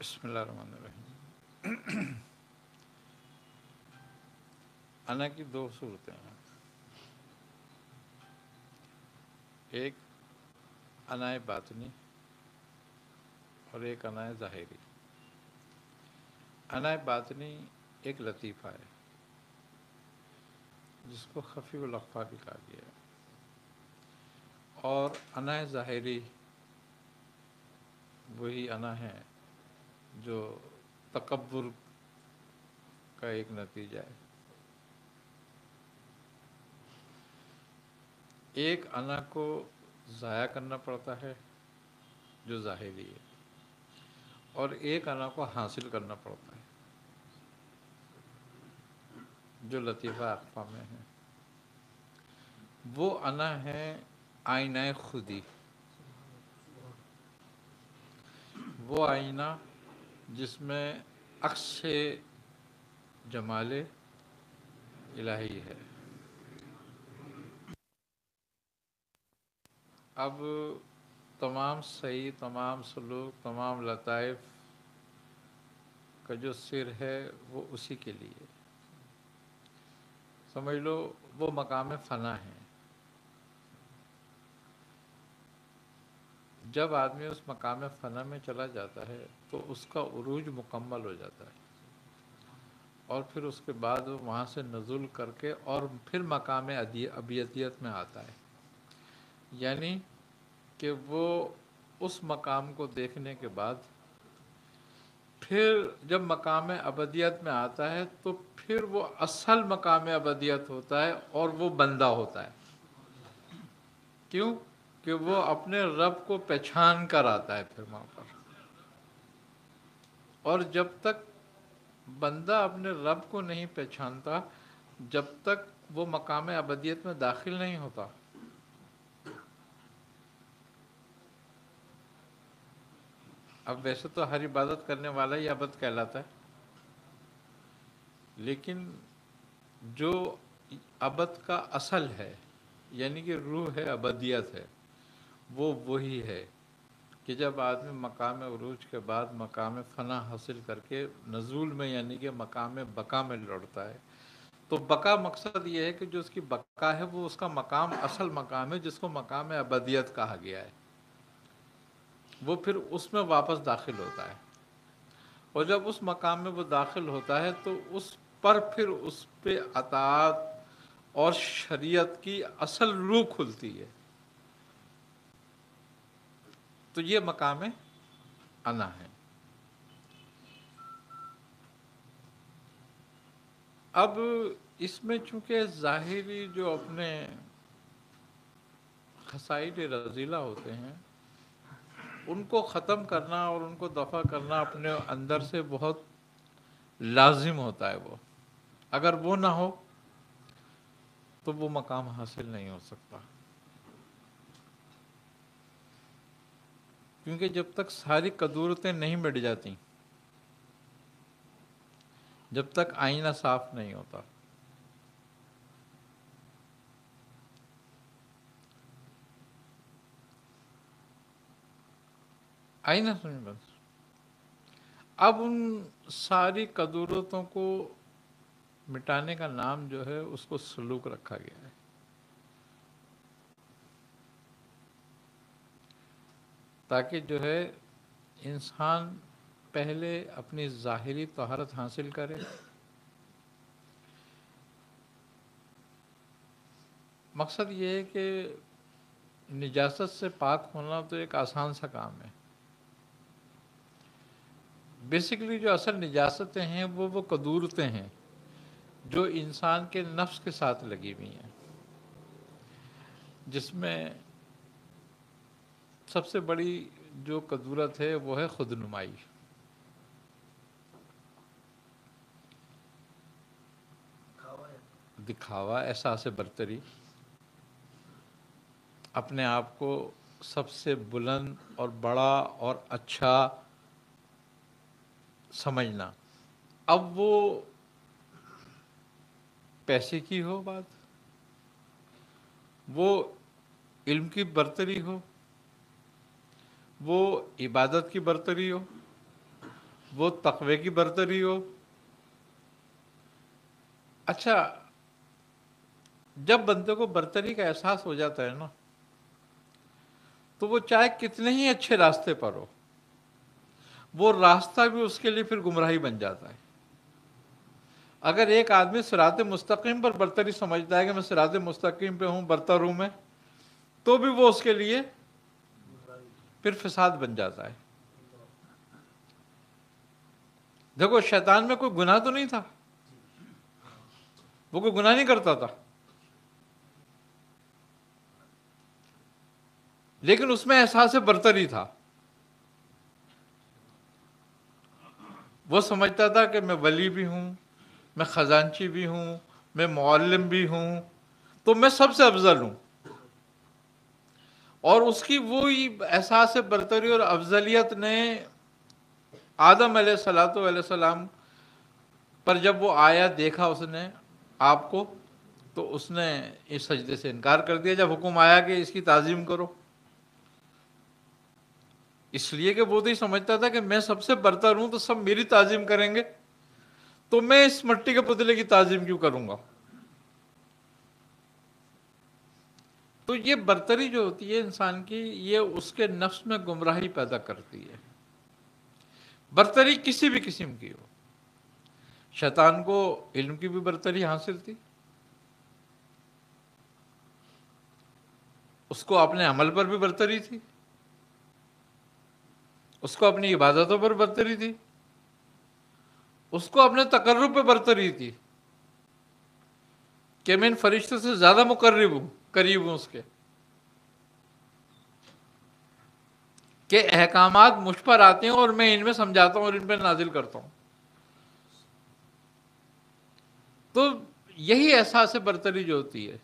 بسم اللہ الرحمن الرحیم۔ انا کی دو صورتیں ہیں، ایک انائے باطنی اور ایک انائے ظاہری۔ انائے باطنی ایک لطیفہ ہے جس کو خفی الاخفیٰ بھی کہا گیا ہے، اور انائے ظاہری وہی انا ہے جو تکبر کا ایک نتیجہ ہے۔ ایک انا کو ضائع کرنا پڑتا ہے جو ظاہری ہے، اور ایک انا کو حاصل کرنا پڑتا ہے جو لطیفہ اخفیٰ میں ہے۔ وہ انا ہے آئینہ خودی، وہ آئینہ جس میں عکس جمال الہی ہے۔ اب تمام صحیح، تمام سلوک، تمام لطائف کا جو سر ہے وہ اسی کے لیے، سمجھ لو وہ مقام فنا ہے۔ جب آدمی اس مقام فنا میں چلا جاتا ہے تو اس کا عروج مکمل ہو جاتا ہے، اور پھر اس کے بعد وہ وہاں سے نزول کر کے اور پھر مقام ابدیت میں آتا ہے، یعنی کہ وہ اس مقام کو دیکھنے کے بعد پھر جب مقام ابدیت میں آتا ہے تو پھر وہ اصل مقام ابدیت ہوتا ہے اور وہ بندہ ہوتا ہے۔ کیوں کہ وہ اپنے رب کو پہچان کر آتا ہے پھر وہاں پر، اور جب تک بندہ اپنے رب کو نہیں پہچانتا، جب تک وہ مقام ابدیت میں داخل نہیں ہوتا۔ اب ویسے تو ہر عبادت کرنے والا ہی عبد کہلاتا ہے، لیکن جو عبد کا اصل ہے، یعنی کہ روح ہے، ابدیت ہے، وہ وہی ہے کہ جب آدمی مقام عروج کے بعد مقام فنا حاصل کر کے نزول میں، یعنی کہ مقام بقا میں لوٹتا ہے، تو بقا مقصد یہ ہے کہ جو اس کی بقا ہے وہ اس کا مقام اصل مقام ہے جس کو مقام ابدیت کہا گیا ہے، وہ پھر اس میں واپس داخل ہوتا ہے، اور جب اس مقام میں وہ داخل ہوتا ہے تو اس پر پھر اس پہ اطاعت اور شریعت کی اصل روح کھلتی ہے۔ تو یہ مقام انا ہے۔ اب اس میں چونکہ ظاہری جو اپنے خصائل رذیلہ ہوتے ہیں ان کو ختم کرنا اور ان کو دفع کرنا اپنے اندر سے بہت لازم ہوتا ہے۔ وہ اگر وہ نہ ہو تو وہ مقام حاصل نہیں ہو سکتا، کیونکہ جب تک ساری قدورتیں نہیں مٹ جاتی، جب تک آئینہ صاف نہیں ہوتا۔ آئینہ سمجھ بس۔ اب ان ساری قدورتوں کو مٹانے کا نام جو ہے اس کو سلوک رکھا گیا ہے، تاکہ جو ہے انسان پہلے اپنی ظاہری طہارت حاصل کرے۔ مقصد یہ ہے کہ نجاست سے پاک ہونا تو ایک آسان سا کام ہے۔ بیسیکلی جو اصل نجاستیں ہیں وہ قدورتیں ہیں جو انسان کے نفس کے ساتھ لگی ہوئی ہیں، جس میں سب سے بڑی جو قدورت ہے وہ ہے خود نمائی۔ دکھاوا، احساس برتری، اپنے آپ کو سب سے بلند اور بڑا اور اچھا سمجھنا۔ اب وہ پیسے کی ہو بات، وہ علم کی برتری ہو، وہ عبادت کی برتری ہو، وہ تقوی کی برتری ہو. اچھا، جب بندے کو برتری کا احساس ہو جاتا ہے نا، تو وہ چاہے کتنے ہی اچھے راستے پر ہو، وہ راستہ بھی اس کے لیے پھر گمراہی بن جاتا ہے. اگر ایک آدمی صراط مستقیم پر برتری سمجھتا ہے کہ میں صراط مستقیم پہ ہوں، برتر ہوں میں، تو بھی وہ اس کے لیے پھر فساد بن جاتا ہے. دیکھو، شیطان میں کوئی گناہ تو نہیں تھا، وہ کوئی گناہ نہیں کرتا تھا، لیکن اس میں احساس برتری تھا. وہ سمجھتا تھا کہ میں ولی بھی ہوں، میں خزانچی بھی ہوں، میں معلم بھی ہوں، تو میں سب سے افضل ہوں. اور اس کی وہی احساس برتری اور افضلیت نے آدم علیہ السلام پر جب وہ آیا، دیکھا اس نے آپ کو، تو اس نے اس سجدے سے انکار کر دیا جب حکم آیا کہ اس کی تعظیم کرو. اس لیے کہ وہ تو ہی سمجھتا تھا کہ میں سب سے برتر ہوں تو سب میری تعظیم کریں گے، تو میں اس مٹی کے پتلے کی تعظیم کیوں کروں گا. تو یہ برتری جو ہوتی ہے انسان کی، یہ اس کے نفس میں گمراہی پیدا کرتی ہے. برتری کسی بھی قسم کی ہو. شیطان کو علم کی بھی برتری حاصل تھی، اس کو اپنے عمل پر بھی برتری تھی، اس کو اپنی عبادتوں پر برتری تھی، اس کو اپنے تقرب پہ برتری تھی کہ میں ان فرشتوں سے زیادہ قریب ہوں اس کے، کہ احکامات مجھ پر آتے ہیں اور میں ان میں سمجھاتا ہوں اور ان پہ نازل کرتا ہوں. تو یہی احساس برتری جو ہوتی ہے.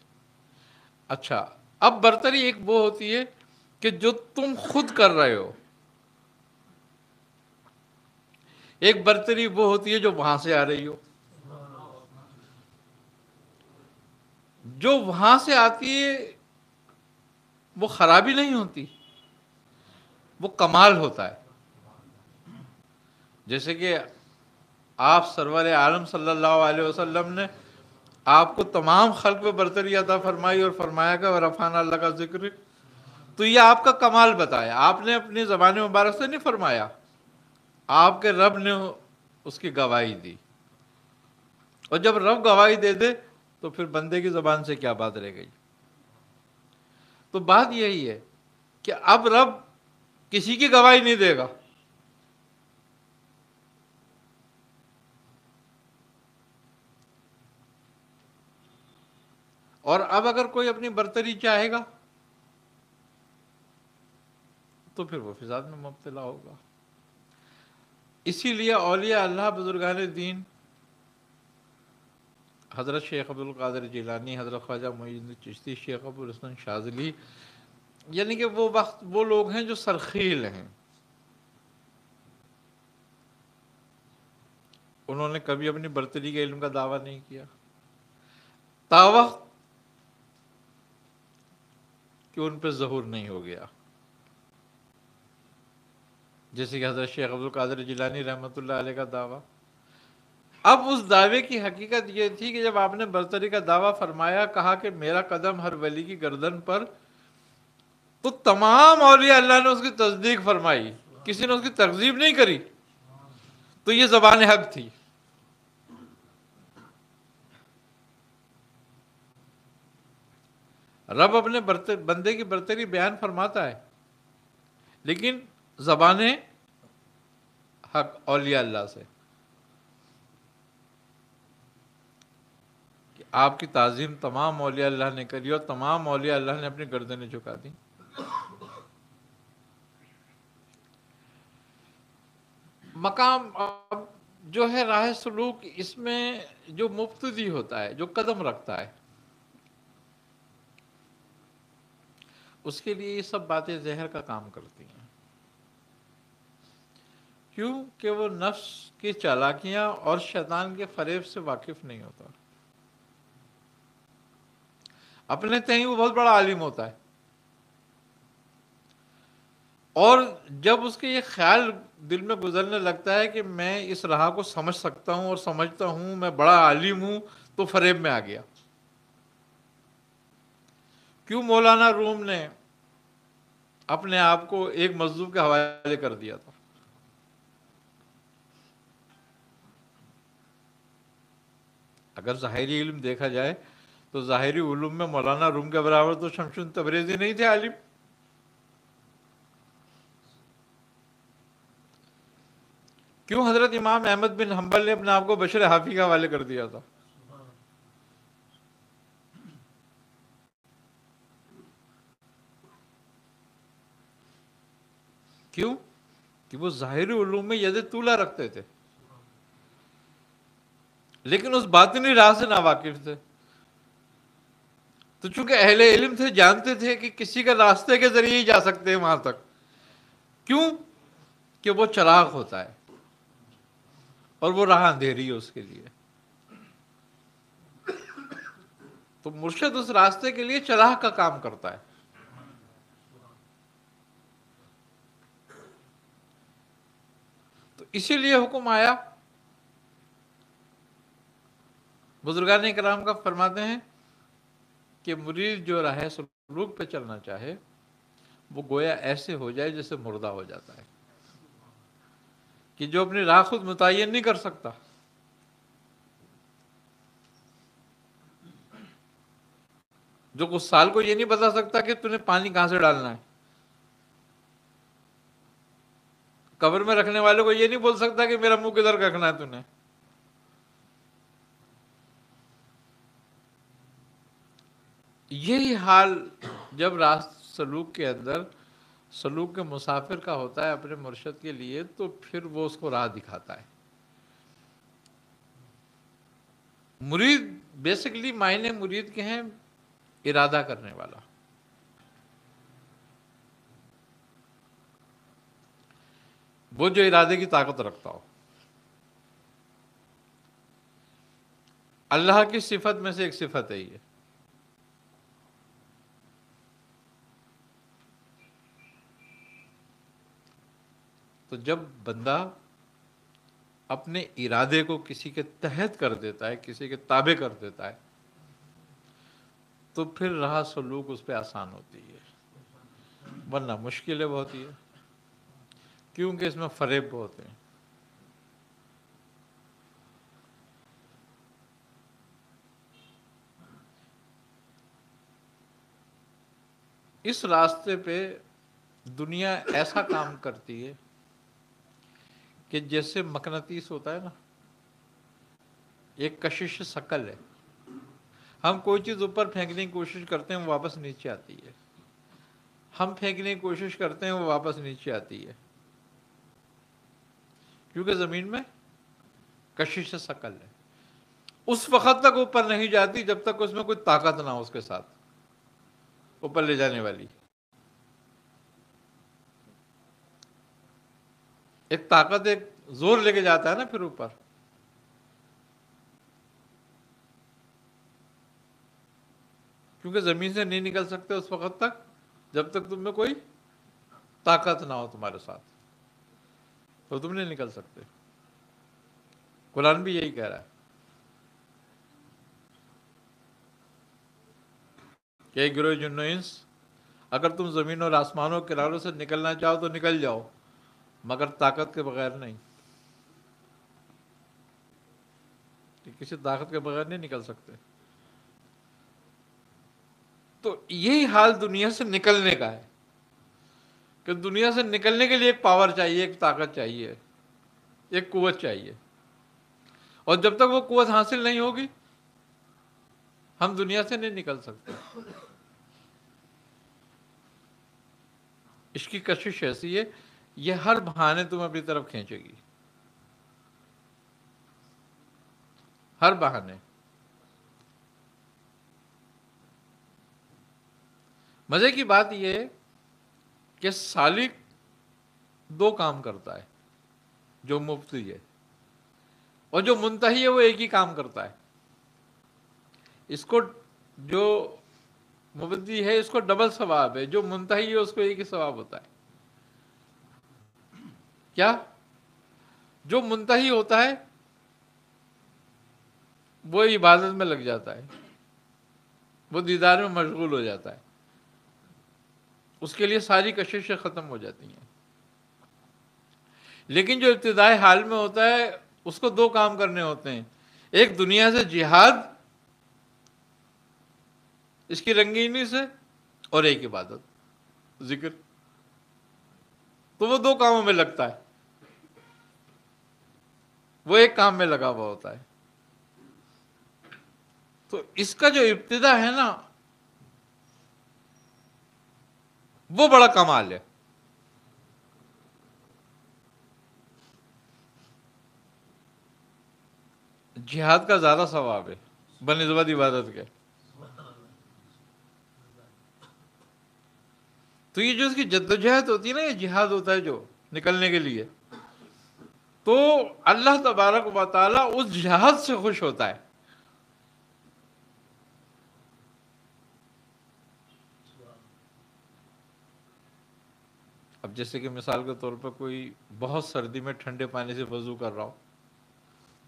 اچھا، اب برتری ایک وہ ہوتی ہے کہ جو تم خود کر رہے ہو، ایک برتری وہ ہوتی ہے جو وہاں سے آ رہی ہو. جو وہاں سے آتی ہے وہ خرابی نہیں ہوتی، وہ کمال ہوتا ہے. جیسے کہ آپ سرور عالم صلی اللہ علیہ وسلم نے آپ کو تمام خلق پہ برتری عطا فرمائی اور فرمایا کہ ورفعنا اللہ کا ذکر، تو یہ آپ کا کمال بتایا. آپ نے اپنی زبان مبارک سے نہیں فرمایا، آپ کے رب نے اس کی گواہی دی. اور جب رب گواہی دے دے تو پھر بندے کی زبان سے کیا بات رہ گئی. تو بات یہی ہے کہ اب رب کسی کی گواہی نہیں دے گا. اور اب اگر کوئی اپنی برتری چاہے گا تو پھر وہ فساد میں مبتلا ہوگا. اسی لیے اولیاء اللہ، بزرگان دین، حضرت شیخ عبدالقادر جیلانی، حضرت خواجہ معین الدین چشتی، شیخ ابو الحسن شاذلی، یعنی کہ وہ لوگ ہیں جو سرخیل ہیں. انہوں نے کبھی اپنی برتری کے علم کا دعویٰ نہیں کیا، تا وقت کہ ان پہ ظہور نہیں ہو گیا. جیسے کہ حضرت شیخ عبدالقادر جیلانی رحمۃ اللہ علیہ کا دعویٰ. اب اس دعوے کی حقیقت یہ تھی کہ جب آپ نے برتری کا دعویٰ فرمایا، کہا کہ میرا قدم ہر ولی کی گردن پر، تو تمام اولیاء اللہ نے اس کی تصدیق فرمائی، کسی نے اس کی تکذیب نہیں کری. تو یہ زبان حق تھی. رب اپنے بندے کی برتری بیان فرماتا ہے، لیکن زبان حق اولیاء اللہ سے کہ آپ کی تعظیم تمام اولیاء اللہ نے کری اور تمام اولیاء اللہ نے اپنی گردنیں جھکا دی. مقام اب جو ہے راہ سلوک، اس میں جو مبتدی ہوتا ہے، جو قدم رکھتا ہے، اس کے لیے یہ سب باتیں زہر کا کام کرتی ہیں. کیوں کہ وہ نفس کی چالاکیاں اور شیطان کے فریب سے واقف نہیں ہوتا. اپنے تئیں وہ بہت بڑا عالم ہوتا ہے، اور جب اس کے یہ خیال دل میں گزرنے لگتا ہے کہ میں اس راہ کو سمجھ سکتا ہوں اور سمجھتا ہوں، میں بڑا عالم ہوں، تو فریب میں آ گیا۔ کیوں مولانا روم نے اپنے آپ کو ایک مظلوم کے حوالے کر دیا تھا؟ اگر ظاہری علم دیکھا جائے تو ظاہری علوم میں مولانا روم کے برابر تو شمس تبریزی نہیں تھے عالم۔ کیوں حضرت امام احمد بن حنبل نے اپنے آپ کو بشر حافی کے حوالے کر دیا تھا؟ کیوں؟ کہ وہ ظاہری علوم میں ید طولہ رکھتے تھے، لیکن اس باطنی راہ سے ناواقف تھے۔ تو چونکہ اہل علم تھے، جانتے تھے کہ کسی کا راستے کے ذریعے ہی جا سکتے ہیں وہاں تک۔ کیوں؟ کہ وہ چراغ ہوتا ہے اور وہ راہ اندھیری ہے اس کے لیے۔ تو مرشد اس راستے کے لیے چراغ کا کام کرتا ہے۔ تو اسی لیے حکم آیا، بزرگان کرام کا فرماتے ہیں کہ مرید جو راہ سلوک پہ چلنا چاہے وہ گویا ایسے ہو جائے جیسے مردہ ہو جاتا ہے، کہ جو اپنی راہ خود متعین نہیں کر سکتا، جو کچھ سال کو یہ نہیں بتا سکتا کہ تُو نے پانی کہاں سے ڈالنا ہے، قبر میں رکھنے والے کو یہ نہیں بول سکتا کہ میرا منہ کدھر رکھنا ہے تُو نے۔ یہی حال جب راست سلوک کے اندر سلوک کے مسافر کا ہوتا ہے اپنے مرشد کے لیے، تو پھر وہ اس کو راہ دکھاتا ہے۔ مرید بیسیکلی معنی مرید کے ہیں ارادہ کرنے والا۔ وہ جو ارادے کی طاقت رکھتا ہو۔ اللہ کی صفت میں سے ایک صفت ہے یہ۔ تو جب بندہ اپنے ارادے کو کسی کے تحت کر دیتا ہے، کسی کے تابع کر دیتا ہے، تو پھر راہ سلوک اس پہ آسان ہوتی ہے، ورنہ مشکلیں بہت ہی ہے، کیونکہ اس میں فریب بہت ہیں۔ اس راستے پہ دنیا ایسا کام کرتی ہے کہ جیسے مقناطیس ہوتا ہے نا، ایک کشش ثقل ہے، ہم کوئی چیز اوپر پھینکنے کی کوشش کرتے ہیں وہ واپس نیچے آتی ہے، ہم پھینکنے کی کوشش کرتے ہیں وہ واپس نیچے آتی ہے، کیونکہ زمین میں کشش ثقل ہے۔ اس وقت تک اوپر نہیں جاتی جب تک اس میں کوئی طاقت نہ ہو اس کے ساتھ اوپر لے جانے والی۔ ایک طاقت، ایک زور لے کے جاتا ہے نا پھر اوپر۔ کیونکہ زمین سے نہیں نکل سکتے اس وقت تک جب تک تم میں کوئی طاقت نہ ہو تمہارے ساتھ، تو تم نہیں نکل سکتے۔ قرآن بھی یہی کہہ رہا ہے کہ اے گروہ جن و انس، اگر تم زمین اور آسمانوں کے کناروں سے نکلنا چاہو تو نکل جاؤ، مگر طاقت کے بغیر نہیں، کہ کسی طاقت کے بغیر نہیں نکل سکتے۔ تو یہی حال دنیا سے نکلنے کا ہے، کہ دنیا سے نکلنے کے لیے ایک پاور چاہیے، ایک طاقت چاہیے، ایک قوت چاہیے، اور جب تک وہ قوت حاصل نہیں ہوگی ہم دنیا سے نہیں نکل سکتے۔ اس کی کشش ایسی ہے، یہ ہر بہانے تم اپنی طرف کھینچے گی، ہر بہانے۔ مزے کی بات یہ ہے کہ سالک دو کام کرتا ہے، جو مبتدی ہے، اور جو منتہی ہے وہ ایک ہی کام کرتا ہے۔ اس کو جو مبتدی ہے اس کو ڈبل ثواب ہے، جو منتہی ہے اس کو ایک ہی ثواب ہوتا ہے۔ کیا؟ جو منتہی ہوتا ہے وہ عبادت میں لگ جاتا ہے، وہ دیدار میں مشغول ہو جاتا ہے، اس کے لیے ساری کششیں ختم ہو جاتی ہیں۔ لیکن جو ابتدائی حال میں ہوتا ہے اس کو دو کام کرنے ہوتے ہیں، ایک دنیا سے جہاد اس کی رنگینی سے، اور ایک عبادت ذکر، تو وہ دو کاموں میں لگتا ہے، وہ ایک کام میں لگا ہوا ہوتا ہے۔ تو اس کا جو ابتدا ہے نا وہ بڑا کمال ہے۔ جہاد کا زیادہ ثواب ہے بنسبت عبادت کے۔ تو یہ جو اس کی جدوجہد ہوتی ہے نا، یہ جہاد ہوتا ہے جو نکلنے کے لیے، تو اللہ تبارک و تعالیٰ اس جہاد سے خوش ہوتا ہے۔ اب جیسے کہ مثال کے طور پر کوئی بہت سردی میں ٹھنڈے پانی سے وضو کر رہا ہو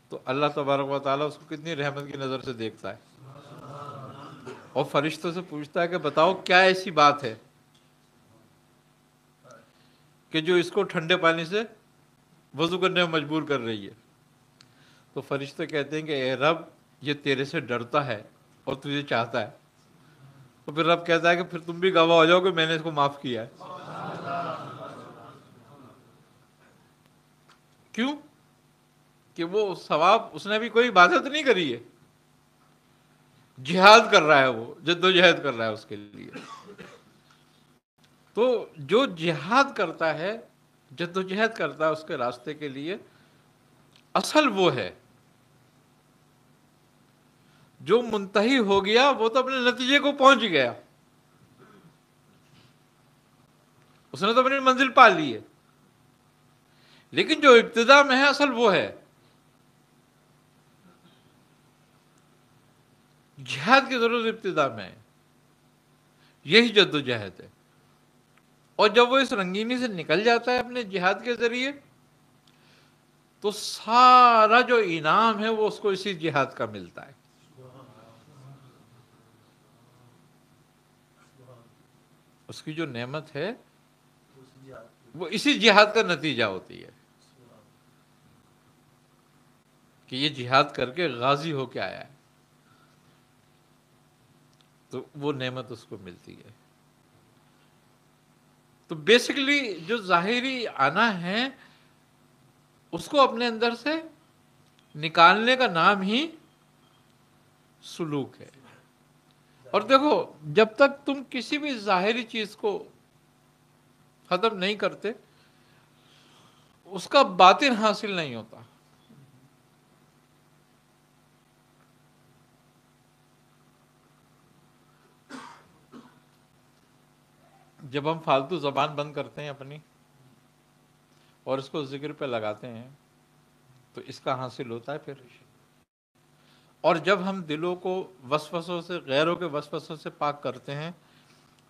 تو اللہ تبارک و تعالیٰ اس کو کتنی رحمت کی نظر سے دیکھتا ہے، اور فرشتوں سے پوچھتا ہے کہ بتاؤ کیا ایسی بات ہے کہ جو اس کو ٹھنڈے پانی سے وضو کرنے میں مجبور کر رہی ہے۔ تو فرشتے کہتے ہیں کہ اے رب، یہ تیرے سے ڈرتا ہے اور تجھے چاہتا ہے۔ تو پھر رب کہتا ہے کہ پھر تم بھی گواہ ہو جاؤ کہ میں نے اس کو معاف کیا ہے۔ کیوں؟ کہ وہ ثواب اس نے بھی کوئی عبادت نہیں کری ہے، جہاد کر رہا ہے، وہ جد و جہد کر رہا ہے اس کے لیے۔ تو جو جہاد کرتا ہے، جد و جہد کرتا ہے اس کے راستے کے لیے، اصل وہ ہے۔ جو منتہی ہو گیا وہ تو اپنے نتیجے کو پہنچ گیا، اس نے تو اپنی منزل پا لی ہے۔ لیکن جو ابتدا میں ہے اصل وہ ہے، جہاد کی ضرورت ابتدا میں ہے، یہی جد و جہد ہے۔ اور جب وہ اس رنگینی سے نکل جاتا ہے اپنے جہاد کے ذریعے، تو سارا جو انعام ہے وہ اس کو اسی جہاد کا ملتا ہے۔ اس کی جو نعمت ہے وہ اسی جہاد کا نتیجہ ہوتی ہے کہ یہ جہاد کر کے غازی ہو کے آیا ہے، تو وہ نعمت اس کو ملتی ہے۔ تو بیسیکلی جو ظاہری آنا ہے اس کو اپنے اندر سے نکالنے کا نام ہی سلوک ہے۔ اور دیکھو، جب تک تم کسی بھی ظاہری چیز کو ختم نہیں کرتے اس کا باطن حاصل نہیں ہوتا۔ جب ہم فالتو زبان بند کرتے ہیں اپنی اور اس کو ذکر پہ لگاتے ہیں تو اس کا حاصل ہوتا ہے پھر۔ اور جب ہم دلوں کو وسوسوں سے، غیروں کے وسوسوں سے پاک کرتے ہیں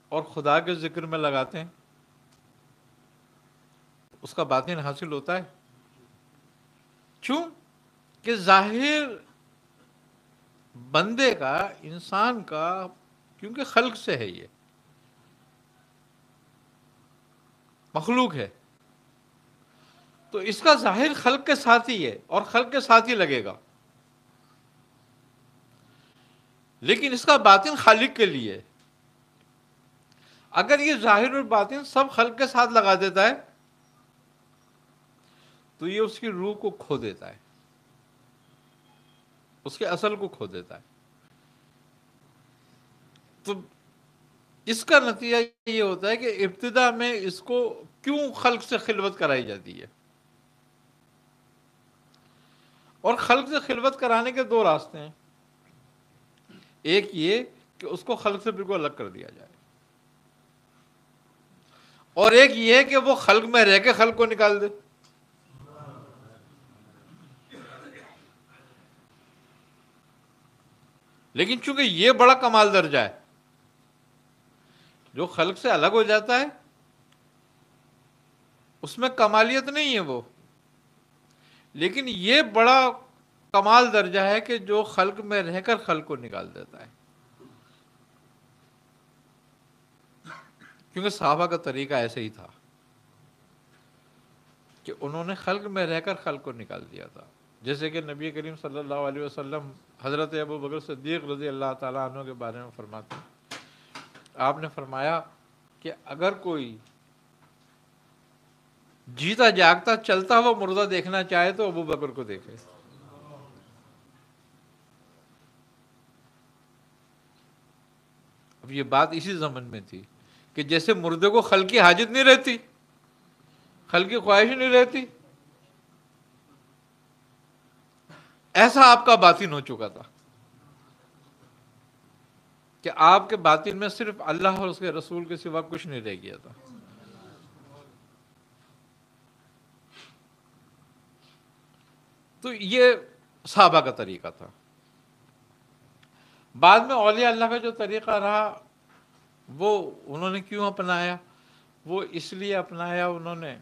اور خدا کے ذکر میں لگاتے ہیں، اس کا باطن حاصل ہوتا ہے۔ کیوں؟ کہ ظاہر بندے کا، انسان کا، کیونکہ خلق سے ہے، یہ مخلوق ہے، تو اس کا ظاہر خلق کے ساتھ ہی ہے اور خلق کے ساتھ ہی لگے گا، لیکن اس کا باطن خالق کے لیے۔ اگر یہ ظاہر اور باطن سب خلق کے ساتھ لگا دیتا ہے تو یہ اس کی روح کو کھو دیتا ہے، اس کے اصل کو کھو دیتا ہے۔ تو اس کا نتیجہ یہ ہوتا ہے کہ ابتدا میں اس کو کیوں خلق سے خلوت کرائی جاتی ہے؟ اور خلق سے خلوت کرانے کے دو راستے ہیں، ایک یہ کہ اس کو خلق سے بالکل الگ کر دیا جائے، اور ایک یہ کہ وہ خلق میں رہ کے خلق کو نکال دے۔ لیکن چونکہ یہ بڑا کمال درجہ ہے، جو خلق سے الگ ہو جاتا ہے اس میں کمالیت نہیں ہے وہ، لیکن یہ بڑا کمال درجہ ہے کہ جو خلق میں رہ کر خلق کو نکال دیتا ہے، کیونکہ صحابہ کا طریقہ ایسے ہی تھا کہ انہوں نے خلق میں رہ کر خلق کو نکال دیا تھا. جیسے کہ نبی کریم صلی اللہ علیہ وسلم حضرت ابو بکر صدیق رضی اللہ تعالیٰ عنہ کے بارے میں فرماتے ہیں، آپ نے فرمایا کہ اگر کوئی جیتا جاگتا چلتا ہوا مردہ دیکھنا چاہے تو ابو بکر کو دیکھے. اب یہ بات اسی زمن میں تھی کہ جیسے مردے کو خلق کی حاجت نہیں رہتی، خلق کی خواہش نہیں رہتی، ایسا آپ کا باطن ہو چکا تھا کہ آپ کے باطن میں صرف اللہ اور اس کے رسول کے سوا کچھ نہیں رہ گیا تھا. تو یہ صحابہ کا طریقہ تھا. بعد میں اولیاء اللہ کا جو طریقہ رہا وہ انہوں نے کیوں اپنایا؟ وہ اس لیے اپنایا انہوں نے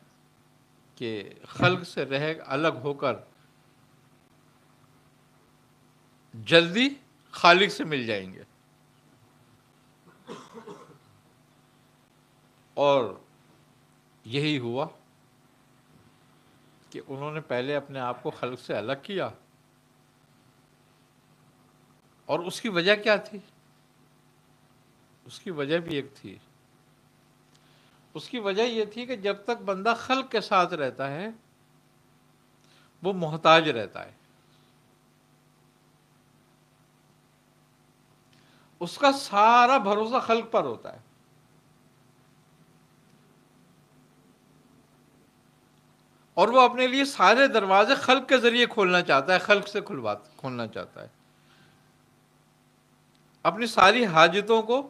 کہ خلق سے رہ الگ ہو کر جلدی خالق سے مل جائیں گے، اور یہی ہوا کہ انہوں نے پہلے اپنے آپ کو خلق سے الگ کیا. اور اس کی وجہ کیا تھی؟ اس کی وجہ بھی ایک تھی. اس کی وجہ یہ تھی کہ جب تک بندہ خلق کے ساتھ رہتا ہے وہ محتاج رہتا ہے، اس کا سارا بھروسہ خلق پر ہوتا ہے، اور وہ اپنے لیے سارے دروازے خلق کے ذریعے کھولنا چاہتا ہے، خلق سے کھولنا چاہتا ہے، اپنی ساری حاجتوں کو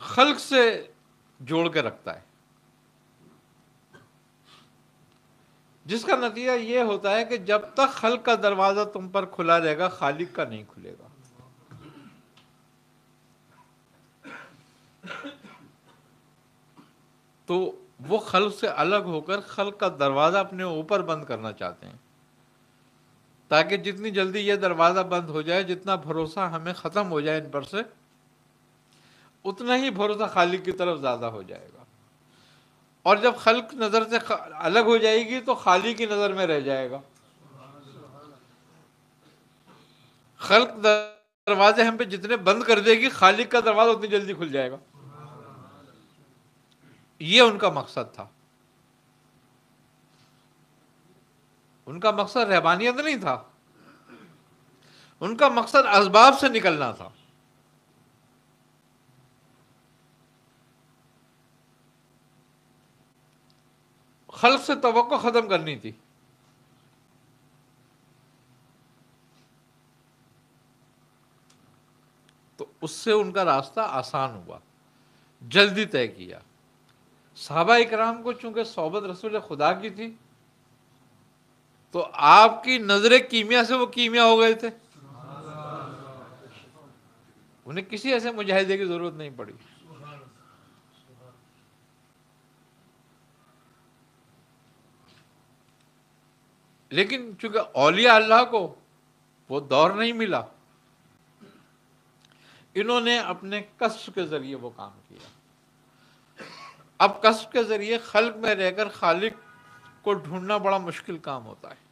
خلق سے جوڑ کے رکھتا ہے، جس کا نتیجہ یہ ہوتا ہے کہ جب تک خلق کا دروازہ تم پر کھلا رہے گا خالق کا نہیں کھلے گا. تو وہ خلق سے الگ ہو کر خلق کا دروازہ اپنے اوپر بند کرنا چاہتے ہیں، تاکہ جتنی جلدی یہ دروازہ بند ہو جائے، جتنا بھروسہ ہمیں ختم ہو جائے ان پر سے، اتنا ہی بھروسہ خالق کی طرف زیادہ ہو جائے گا. اور جب خلق نظر سے الگ ہو جائے گی تو خالق کی نظر میں رہ جائے گا. خلق دروازے ہم پہ جتنے بند کر دے گی خالق کا دروازہ اتنی جلدی کھل جائے گا. یہ ان کا مقصد تھا. ان کا مقصد رہبانیت نہیں تھا، ان کا مقصد اسباب سے نکلنا تھا. خلق سے توقع ختم کرنی تھی. تو اس سے ان کا راستہ آسان ہوا، جلدی طے کیا. صحابہ اکرام کو چونکہ صحبت رسول خدا کی تھی تو آپ کی نظر کیمیا سے وہ کیمیا ہو گئے تھے، انہیں کسی ایسے مجاہدے کی ضرورت نہیں پڑی. لیکن چونکہ اولیاء اللہ کو وہ دور نہیں ملا، انہوں نے اپنے کسب کے ذریعے وہ کام کیا. اب کسب کے ذریعے خلق میں رہ کر خالق کو ڈھونڈنا بڑا مشکل کام ہوتا ہے،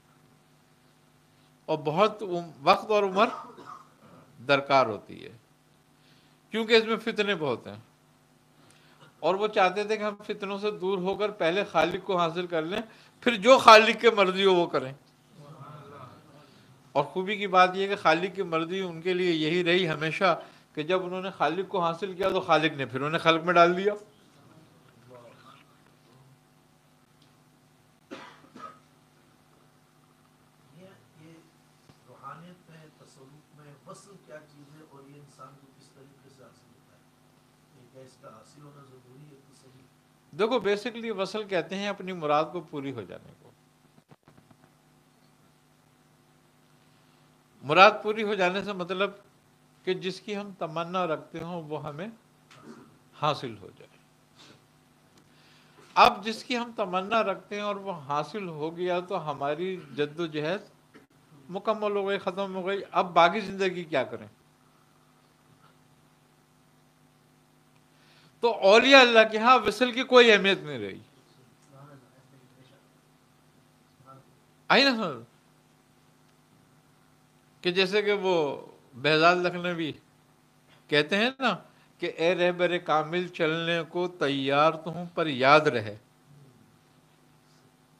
اور بہت وقت اور عمر درکار ہوتی ہے، کیونکہ اس میں فتنے بہت ہیں. اور وہ چاہتے تھے کہ ہم فتنوں سے دور ہو کر پہلے خالق کو حاصل کر لیں، پھر جو خالق کی مرضی ہو وہ کریں. اور خوبی کی بات یہ کہ خالق کی مرضی ان کے لیے یہی رہی ہمیشہ کہ جب انہوں نے خالق کو حاصل کیا تو خالق نے پھر انہیں خلق میں ڈال دیا. یہ روحانیت میں، تصوف میں وصل کیا چیز ہے اور یہ انسان کو کس طریقے سے حاصل ہوتا ہے؟ کیا اس کا حاصل ہونا ضروری ہے کہ صحیح؟ دیکھو بیسکلی وصل کہتے ہیں اپنی مراد کو پوری ہو جانے کو. مراد پوری ہو جانے سے مطلب کہ جس کی ہم تمنا رکھتے ہوں وہ ہمیں حاصل ہو جائے. اب جس کی ہم تمنا رکھتے ہیں اور وہ حاصل ہو گیا تو ہماری جد و جہد مکمل ہو گئی، ختم ہو گئی. اب باقی زندگی کیا کریں؟ تو اولیاء اللہ کے ہاں وصل کی کوئی اہمیت نہیں رہی. آئی نا سمجھ؟ کہ جیسے کہ وہ بہزاد لکھنوی کہتے ہیں نا کہ اے رہبر کامل چلنے کو تیار تو ہوں پر یاد رہے.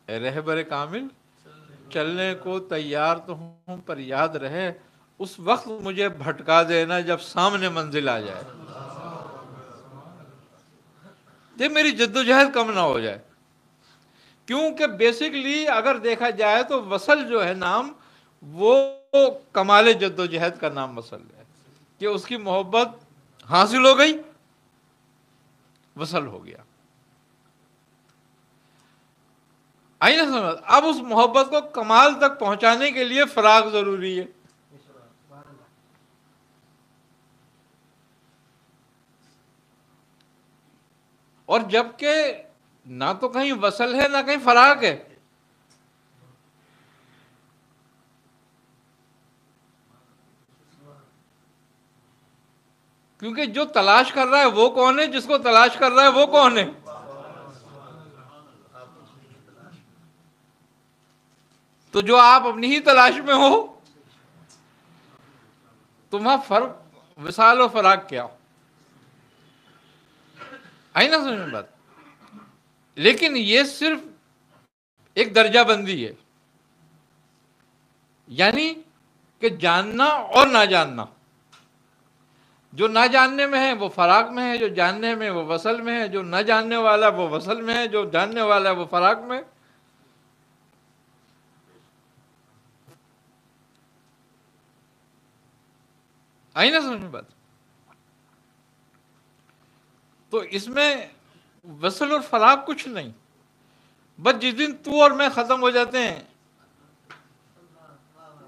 اے رہبر کامل چلنے کو تیار تو ہوں پر یاد رہے، اس وقت مجھے بھٹکا دینا جب سامنے منزل آ جائے. یہ میری جدوجہد کم نہ ہو جائے. کیونکہ بیسکلی اگر دیکھا جائے تو وصل جو ہے نام، وہ کمال جدوجہد کا نام وصل ہے، کہ اس کی محبت حاصل ہو گئی، وصل ہو گیا. آئی نا سمجھ؟ اب اس محبت کو کمال تک پہنچانے کے لیے فراق ضروری ہے. اور جبکہ نہ تو کہیں وصل ہے نہ کہیں فراق ہے. کیونکہ جو تلاش کر رہا ہے وہ کون ہے، جس کو تلاش کر رہا ہے وہ کون ہے. تو جو آپ اپنی ہی تلاش میں ہو، تو وہاں فرق وصال و فراق کیا؟ آئی نا سمجھ میں بات؟ لیکن یہ صرف ایک درجہ بندی ہے، یعنی کہ جاننا اور نہ جاننا. جو نہ جاننے میں ہے وہ فراق میں ہے، جو جاننے میں وہ وصل میں ہے، جو نہ جاننے والا وہ وصل میں ہے، جو جاننے والا وہ فراق میں. آئی نا سمجھ میں بات؟ تو اس میں وصل اور فراق کچھ نہیں. بس جس دن تو اور میں ختم ہو جاتے ہیں،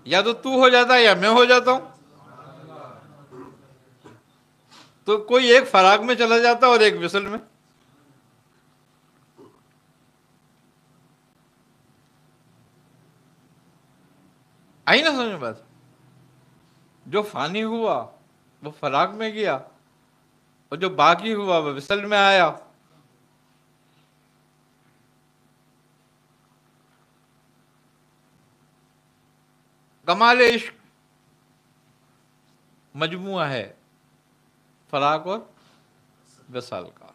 یا تو ہو جاتا ہے یا میں ہو جاتا ہوں، تو کوئی ایک فراق میں چلا جاتا اور ایک وصل میں. آئی نا سمجھ میں بات؟ جو فانی ہوا وہ فراق میں گیا، اور جو باقی ہوا وہ وصل میں آیا. کمال عشق مجموعہ ہے فراق اور وصال کا.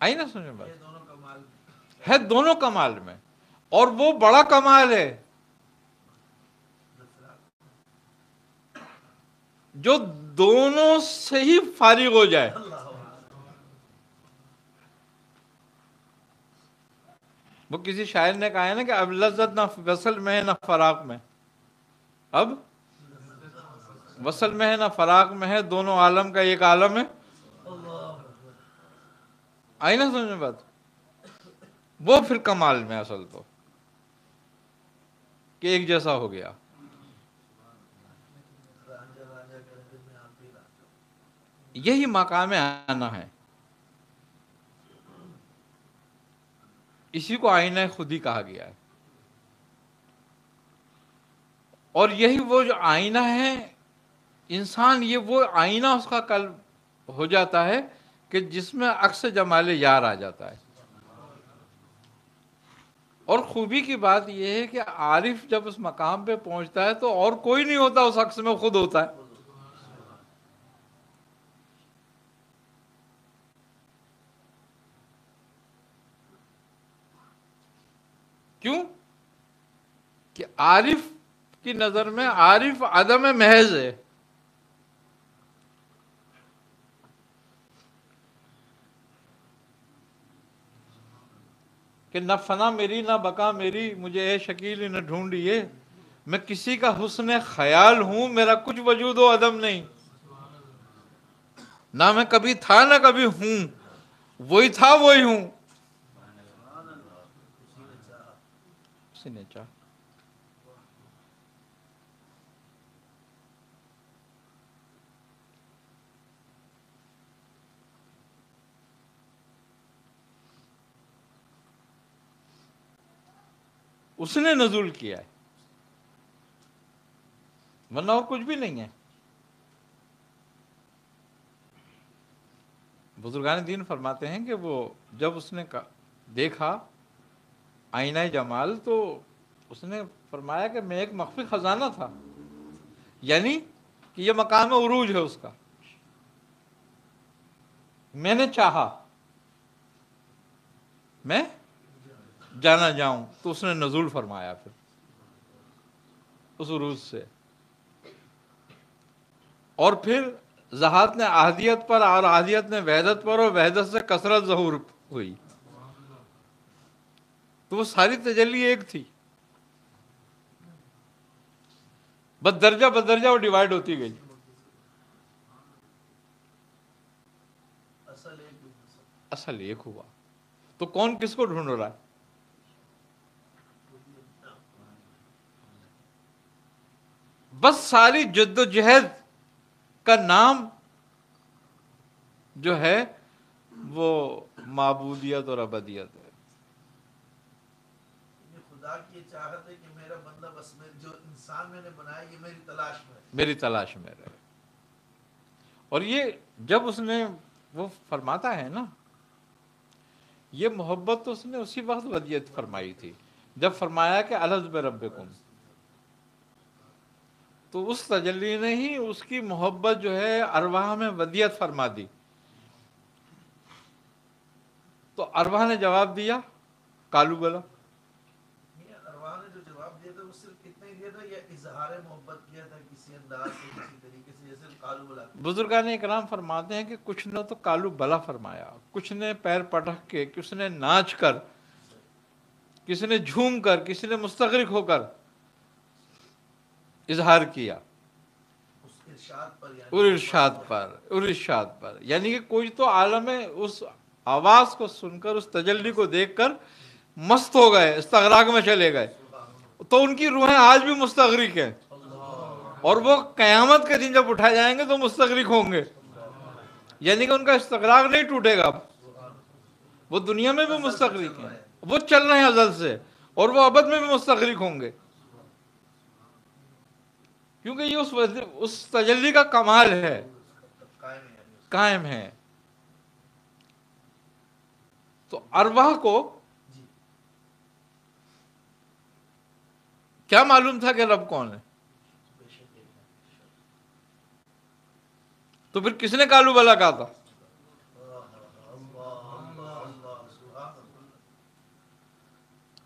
آئی نا سمجھ میں بات؟ ہے دونوں کمال میں، اور وہ بڑا کمال ہے جو دونوں سے ہی فارغ ہو جائے. وہ کسی شاعر نے کہا ہے نا کہ اب لذت نہ وصل میں ہے نہ فراق میں، اب وصل میں ہے نہ فراق میں ہے، دونوں عالم کا ایک عالم ہے. آئی نا سمجھ میں بات؟ وہ پھر کمال میں اصل تو کہ ایک جیسا ہو گیا. یہی مقام آنا ہے. اسی کو آئینہ خودی کہا گیا ہے. اور یہی وہ جو آئینہ ہے انسان، یہ وہ آئینہ اس کا قلب ہو جاتا ہے کہ جس میں عکس جمال یار آ جاتا ہے. اور خوبی کی بات یہ ہے کہ عارف جب اس مقام پہ پہنچتا ہے تو اور کوئی نہیں ہوتا اس عکس میں، خود ہوتا ہے. کیوں؟ کہ عارف کی نظر میں عارف عدم محض ہے. کہ نہ فنا میری نہ بقا میری، مجھے اے شکیل نہ ڈھونڈیے، میں کسی کا حسن خیال ہوں، میرا کچھ وجود و عدم نہیں. نہ میں کبھی تھا نہ کبھی ہوں، وہی تھا وہی ہوں. اسی نے چاہا. اس نے نزول کیا ہے، ورنہ اور کچھ بھی نہیں ہے۔ بزرگان دین فرماتے ہیں کہ وہ جب اس نے دیکھا آئینہ جمال تو اس نے فرمایا کہ میں ایک مخفی خزانہ تھا، یعنی کہ یہ مقام عروج ہے اس کا، میں نے چاہا میں جانا جاؤں، تو اس نے نزول فرمایا پھر اس عروج سے، اور پھر ذات نے احدیت پر اور احدیت نے وحدت پر، اور وحدت سے کثرت ظہور ہوئی، تو وہ ساری تجلی ایک تھی، بس درجہ بدرجہ وہ ڈیوائیڈ ہوتی گئی۔ اصل ایک ہوا، تو کون کس کو ڈھونڈ رہا ہے؟ بس ساری جد و جہد کا نام جو ہے وہ معبودیت اور عبدیت ہے۔ خدا کی چاہت ہے کہ میرا بندہ بس جو انسان میں نے بنایا یہ میری تلاش میں ہے، میری تلاش میں رہے۔ اور یہ جب اس نے وہ فرماتا ہے نا، یہ محبت تو اس نے اسی وقت ودیت فرمائی تھی جب فرمایا کہ الذ بربکم، تو اس تجلی نے ہی اس کی محبت جو ہے ارواح میں ودیت فرما دی۔ تو ارواح نے جواب دیا کالو بلا۔ ارواح نے جو جواب دیا تھا وہ صرف اتنا ہی دیا تھا یا اظہار محبت کیا تھا کسی انداز سے، کسی طریقے سے، جیسے کالو بلا؟ بزرگان اکرام فرماتے ہیں کہ کچھ نے تو کالو بلا فرمایا، کچھ نے پیر پٹک کے، کسی نے ناچ کر، کسی نے جھوم کر، کسی نے مستغرق ہو کر اظہار کیا اور ارشاد پر، یعنی کہ کوئی تو عالم اس آواز کو سن کر، اس تجلی کو دیکھ کر مست ہو گئے، استغراق میں چلے گئے، تو ان کی روحیں آج بھی مستغرق ہیں، اور وہ قیامت کے دن جب اٹھائے جائیں گے تو مستغرق ہوں گے، یعنی کہ ان کا استغراق نہیں ٹوٹے گا، وہ دنیا میں بھی مستغرق ہیں، وہ چل رہے ہیں ازل سے، اور وہ ابد میں بھی مستغرق ہوں گے، کیونکہ یہ اس تجلی کا کمال ہے، قائم ہے۔ تو ارواح کو کیا معلوم تھا کہ رب کون ہے؟ تو پھر کس نے کالو بلا کہا تھا؟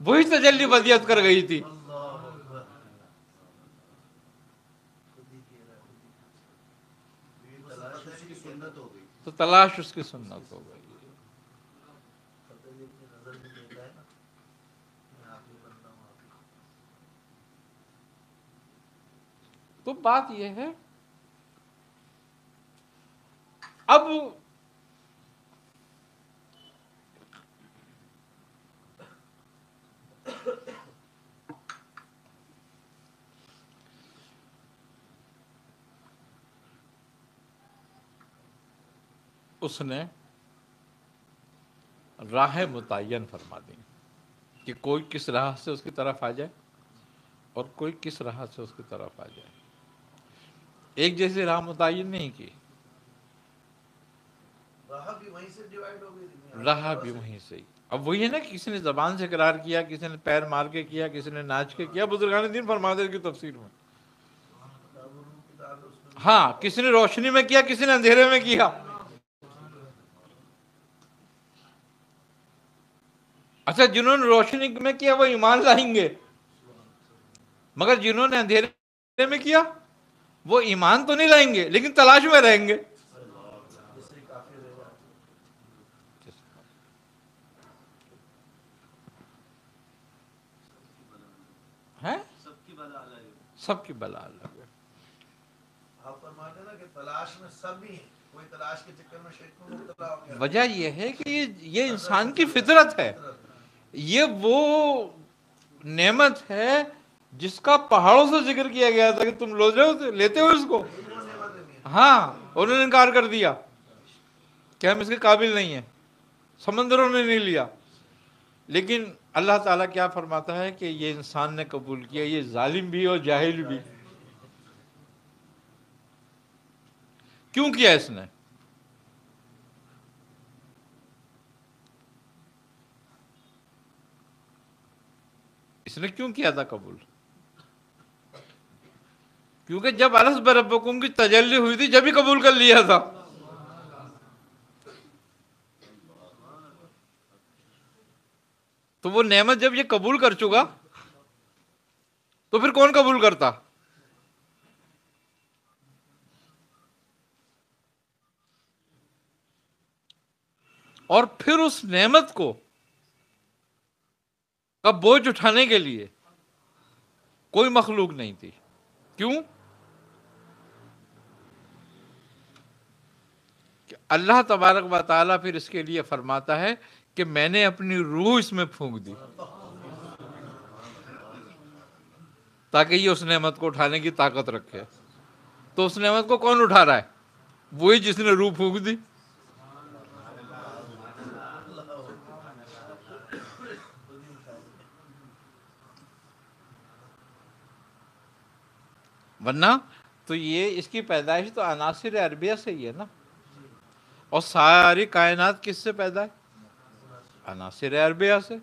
وہی تجلی ودیت کر گئی تھی۔ تو تلاش اس کی سنت ہو گئی۔ تو بات یہ ہے، اب اس نے راہ متعین فرما دی کہ کوئی کس راہ سے اس کی طرف آ جائے اور کوئی کس راہ سے اس کی طرف آ جائے، ایک جیسی راہ متعین نہیں کی، راہ بھی وہیں سے ہی۔ اب وہی ہے نا، کسی نے زبان سے اقرار کیا، کسی نے پیر مار کے کیا، کسی نے ناچ کے کیا، بزرگان دین فرماتے ہیں کی تفسیر میں، ہاں کسی نے روشنی میں کیا، کسی نے اندھیرے میں کیا۔ اچھا، جنہوں نے روشنی میں کیا وہ ایمان لائیں گے، مگر جنہوں نے اندھیرے میں کیا وہ ایمان تو نہیں لائیں گے لیکن تلاش میں رہیں گے۔ سب کی بلا الگ ہے۔ آپ فرماتے ہیں نا کہ تلاش میں سب ہی ہیں، کوئی تلاش کے چکر میں شیطان مبتلا ہو گیا۔ وجہ یہ ہے کہ یہ انسان کی فطرت ہے، یہ وہ نعمت ہے جس کا پہاڑوں سے ذکر کیا گیا تھا کہ تم لیتے ہو اس کو، ہاں انہوں نے انکار کر دیا کہ ہم اس کے قابل نہیں ہیں، سمندروں نے نہیں لیا، لیکن اللہ تعالیٰ کیا فرماتا ہے کہ یہ انسان نے قبول کیا، یہ ظالم بھی اور جاہل بھی. کیوں کیا اس نے؟ اس نے کیوں کیا تھا قبول؟ کیونکہ جب الست بربکم کی تجلی ہوئی تھی جب ہی قبول کر لیا تھا. تو وہ نعمت جب یہ قبول کر چکا تو پھر کون قبول کرتا؟ اور پھر اس نعمت کو کا بوجھ اٹھانے کے لیے کوئی مخلوق نہیں تھی. کیوں؟ کہ اللہ تبارک و تعالیٰ پھر اس کے لیے فرماتا ہے کہ میں نے اپنی روح اس میں پھونک دی تاکہ یہ اس نعمت کو اٹھانے کی طاقت رکھے. تو اس نعمت کو کون اٹھا رہا ہے؟ وہی جس نے روح پھونک دی. ورنہ تو یہ اس کی پیدائش تو عناصر عربیہ سے ہی ہے نا. اور ساری کائنات کس سے پیدا ہے؟ عناصر عربیہ سے.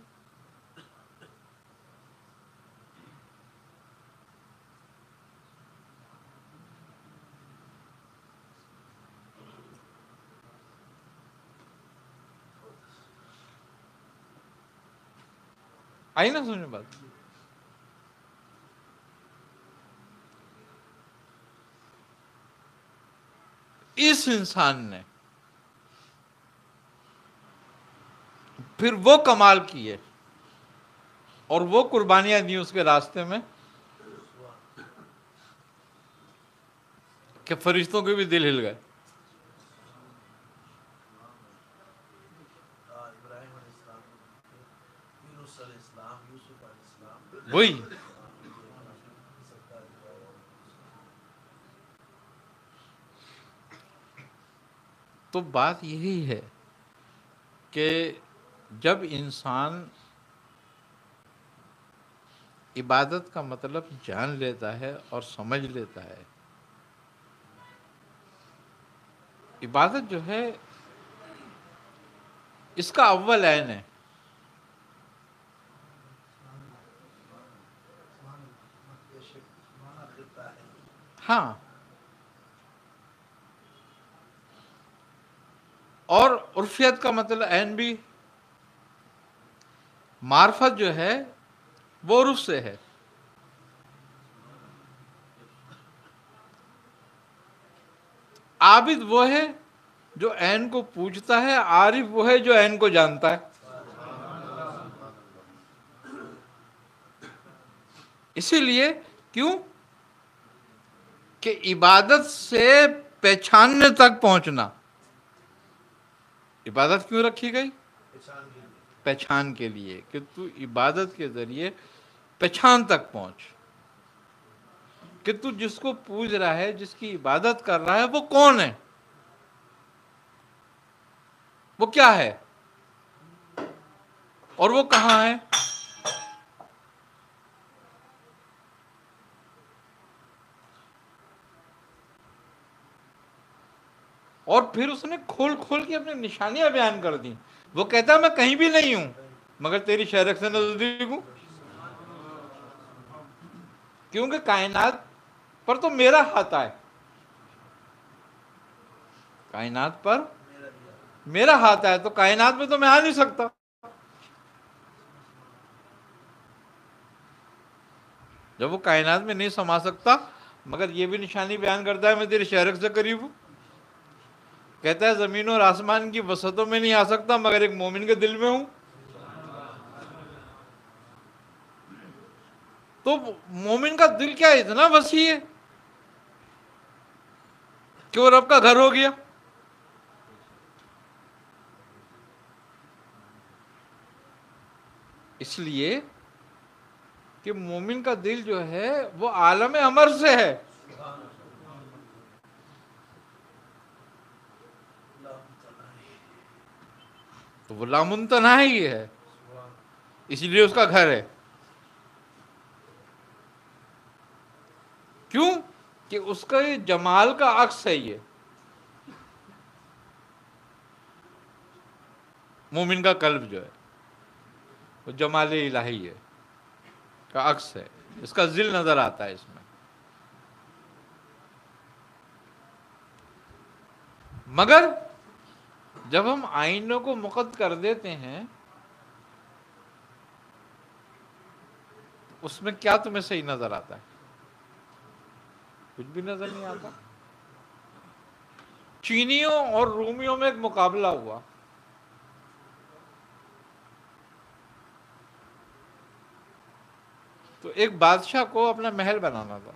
آئی نا سمجھ بات؟ اس انسان نے پھر وہ کمال کیے اور وہ قربانیاں دی اس کے راستے میں کہ فرشتوں کے بھی دل ہل گئے. ابراہیم علیہ السلام، یونس علیہ السلام، یوسف علیہ السلام، وہی تو بات یہی ہے کہ جب انسان عبادت کا مطلب جان لیتا ہے اور سمجھ لیتا ہے. عبادت جو ہے اس کا اول عین ہے. ہاں، اور عرفیت کا مطلب عین بھی. معرفت جو ہے وہ عرف سے ہے. عابد وہ ہے جو عین کو پوجتا ہے، عارف وہ ہے جو عین کو جانتا ہے. اسی لیے کیوں کہ عبادت سے پہچاننے تک پہنچنا. عبادت کیوں رکھی گئی؟ پہچان کے لیے، کہ تو عبادت کے ذریعے پہچان تک پہنچ کہ تو جس کو پوج رہا ہے، جس کی عبادت کر رہا ہے، وہ کون ہے، وہ کیا ہے، اور وہ کہاں ہے. اور پھر اس نے کھول کھول کے اپنی نشانیاں بیان کر دیں. وہ کہتا ہے میں کہیں بھی نہیں ہوں مگر تیری شہرک سے نزدیک ہوں. کیونکہ کائنات پر تو میرا ہاتھ ہے. کائنات پر میرا ہاتھ ہے تو کائنات میں تو میں آ نہیں سکتا. جب وہ کائنات میں نہیں سما سکتا مگر یہ بھی نشانی بیان کرتا ہے میں تیرے شہرک سے قریب ہوں. کہتا ہے زمین اور آسمان کی وسعتوں میں نہیں آ سکتا مگر ایک مومن کے دل میں ہوں. تو مومن کا دل کیا اتنا وسیع ہے کہ وہ رب کا گھر ہو گیا. اس لیے کہ مومن کا دل جو ہے وہ عالم امر سے ہے. تو وہ لاممتناہی ہے. اس لیے اس کا گھر ہے. کیوں؟ کہ اس کا یہ جمال کا عکس ہے. یہ مومن کا قلب جو ہے وہ جمال الہی ہے کا عکس ہے. اس کا ذل نظر آتا ہے اس میں. مگر جب ہم آئینوں کو مقد کر دیتے ہیں اس میں کیا تمہیں صحیح نظر آتا ہے؟ کچھ بھی نظر نہیں آتا. چینیوں اور رومیوں میں ایک مقابلہ ہوا. تو ایک بادشاہ کو اپنا محل بنانا تھا.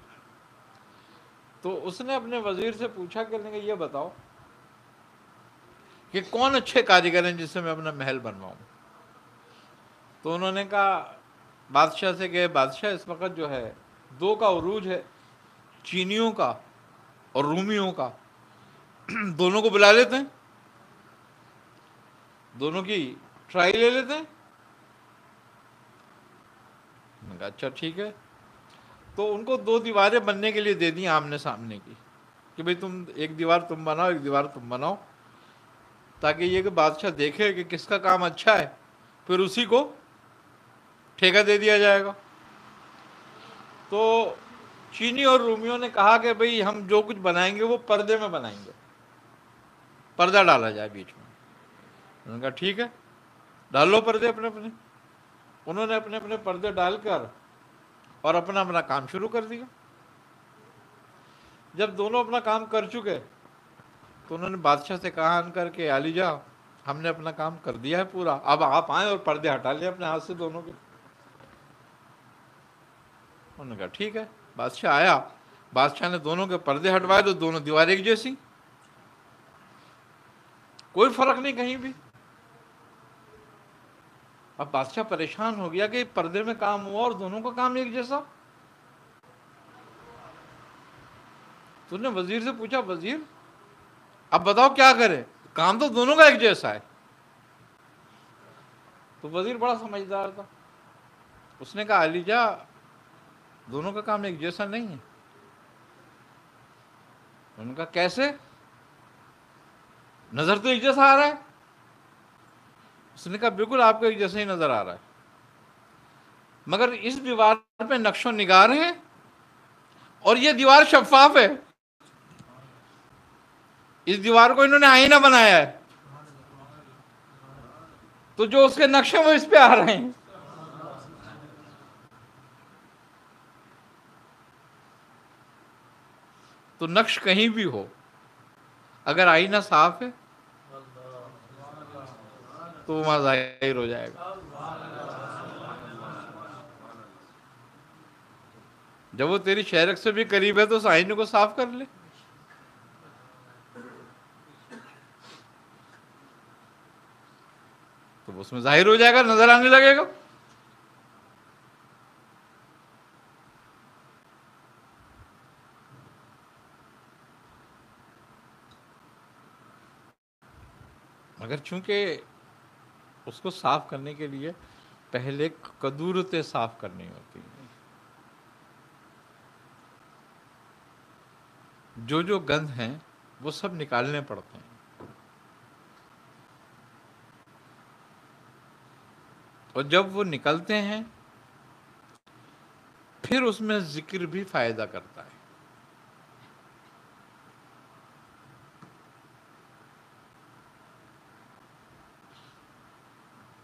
تو اس نے اپنے وزیر سے پوچھا کہ یہ بتاؤ کہ کون اچھے کاریگر ہیں جس سے میں اپنا محل بنواؤں. تو انہوں نے کہا بادشاہ سے کہ بادشاہ اس وقت جو ہے 2 کا عروج ہے، چینیوں کا اور رومیوں کا. دونوں کو بلا لیتے ہیں، دونوں کی ٹرائی لے لیتے ہیں. میں نے کہا اچھا ٹھیک ہے. تو ان کو 2 دیواریں بننے کے لیے دے دیں آمنے سامنے کی کہ بھئی تم ایک دیوار تم بناؤ، ایک دیوار تم بناؤ، تاکہ یہ کہ بادشاہ دیکھے کہ کس کا کام اچھا ہے، پھر اسی کو ٹھیکہ دے دیا جائے گا. تو چینی اور رومیوں نے کہا کہ بھئی ہم جو کچھ بنائیں گے وہ پردے میں بنائیں گے، پردہ ڈالا جائے بیچ میں. انہوں نے کہا ٹھیک ہے، ڈال لو پردے اپنے اپنے. انہوں نے اپنے اپنے پردے ڈال کر اور اپنا اپنا کام شروع کر دیا. جب دونوں اپنا کام کر چکے تو انہوں نے بادشاہ سے کہا ان کر کے علی جا ہم نے اپنا کام کر دیا ہے پورا، اب آپ آئیں اور پردے ہٹا لیں اپنے ہاتھ سے دونوں کے. انہوں نے کہا ٹھیک ہے. بادشاہ آیا، بادشاہ نے دونوں کے پردے ہٹوائے تو دونوں دیواریں ایک جیسی، کوئی فرق نہیں کہیں بھی. اب بادشاہ پریشان ہو گیا کہ پردے میں کام ہوا اور دونوں کا کام ایک جیسا. تو نے وزیر سے پوچھا وزیر اب بتاؤ کیا کرے، کام تو دونوں کا ایک جیسا ہے. تو وزیر بڑا سمجھدار تھا، اس نے کہا علی جا دونوں کا کام ایک جیسا نہیں ہے. انہوں نے کہا کیسے؟ نظر تو ایک جیسا آ رہا ہے. اس نے کہا بالکل آپ کو ایک جیسا ہی نظر آ رہا ہے، مگر اس دیوار پہ نقش و نگار ہے اور یہ دیوار شفاف ہے. اس دیوار کو انہوں نے آئینہ بنایا ہے، تو جو اس کے نقش ہیں وہ اس پہ آ رہے ہیں. تو نقش کہیں بھی ہو اگر آئینہ صاف ہے تو وہاں ظاہر ہو جائے گا. جب وہ تیری شہرک سے بھی قریب ہے تو اس آئینے کو صاف کر لے. تو اس میں ظاہر ہو جائے گا، نظر آنے لگے گا. مگر چونکہ اس کو صاف کرنے کے لیے پہلے قدورتیں صاف کرنی ہوتی ہیں، جو گند ہیں وہ سب نکالنے پڑتے ہیں. اور جب وہ نکلتے ہیں پھر اس میں ذکر بھی فائدہ کرتا ہے.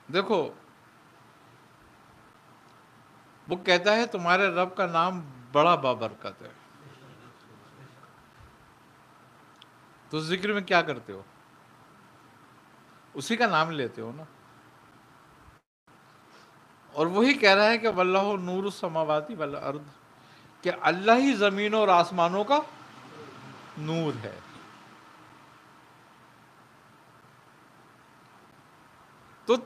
دیکھو وہ کہتا ہے تمہارے رب کا نام بڑا بابرکت ہے، تو ذکر میں کیا کرتے ہو؟ اسی کا نام لیتے ہو نا. اور وہی کہہ رہا ہے کہ واللہ نور السماوات والارض، کہ اللہ ہی زمینوں اور آسمانوں کا نور ہے. تو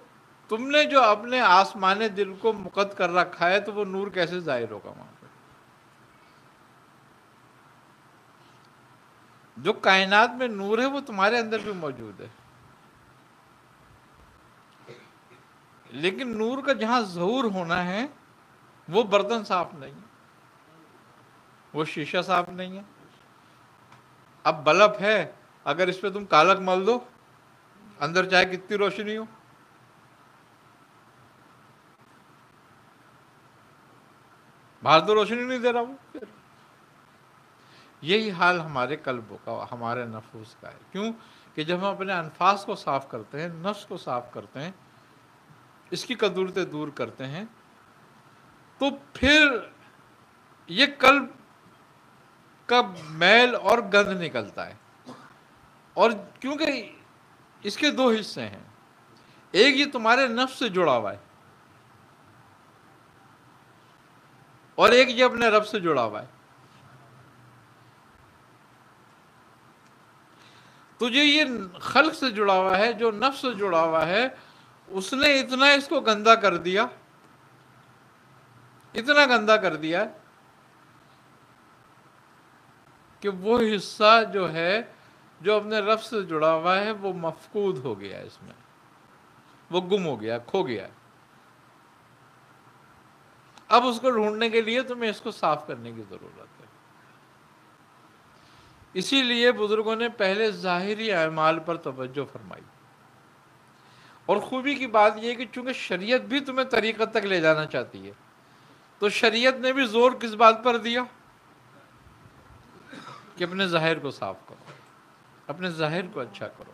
تم نے جو اپنے آسمان دل کو مقد کر رکھا ہے تو وہ نور کیسے ظاہر ہوگا وہاں پہ؟ جو کائنات میں نور ہے وہ تمہارے اندر بھی موجود ہے. لیکن نور کا جہاں ظہور ہونا ہے وہ برتن صاف نہیں ہے، وہ شیشہ صاف نہیں ہے. اب بلب ہے، اگر اس پہ تم کالک مل دو، اندر چاہے کتنی روشنی ہو، باہر تو روشنی نہیں دے رہا وہ. پھر یہی حال ہمارے قلب کا، ہمارے نفوس کا ہے. کیوں کہ جب ہم اپنے انفاس کو صاف کرتے ہیں، نفس کو صاف کرتے ہیں، اس کی قدورتیں دور کرتے ہیں، تو پھر یہ قلب کا میل اور گند نکلتا ہے. اور کیونکہ اس کے دو حصے ہیں، ایک یہ تمہارے نفس سے جڑا ہوا ہے، اور ایک یہ اپنے رب سے جڑا ہوا ہے. تو جو یہ خلق سے جڑا ہوا ہے، جو نفس سے جڑا ہوا ہے، اس نے اتنا اس کو گندا کر دیا، اتنا گندا کر دیا کہ وہ حصہ جو ہے جو اپنے رب سے جڑا ہوا ہے وہ مفقود ہو گیا، اس میں وہ گم ہو گیا، کھو گیا. اب اس کو ڈھونڈنے کے لیے تمہیں اس کو صاف کرنے کی ضرورت ہے. اسی لیے بزرگوں نے پہلے ظاہری اعمال پر توجہ فرمائی. اور خوبی کی بات یہ کہ چونکہ شریعت بھی تمہیں طریقت تک لے جانا چاہتی ہے، تو شریعت نے بھی زور کس بات پر دیا کہ اپنے ظاہر کو صاف کرو، اپنے ظاہر کو اچھا کرو.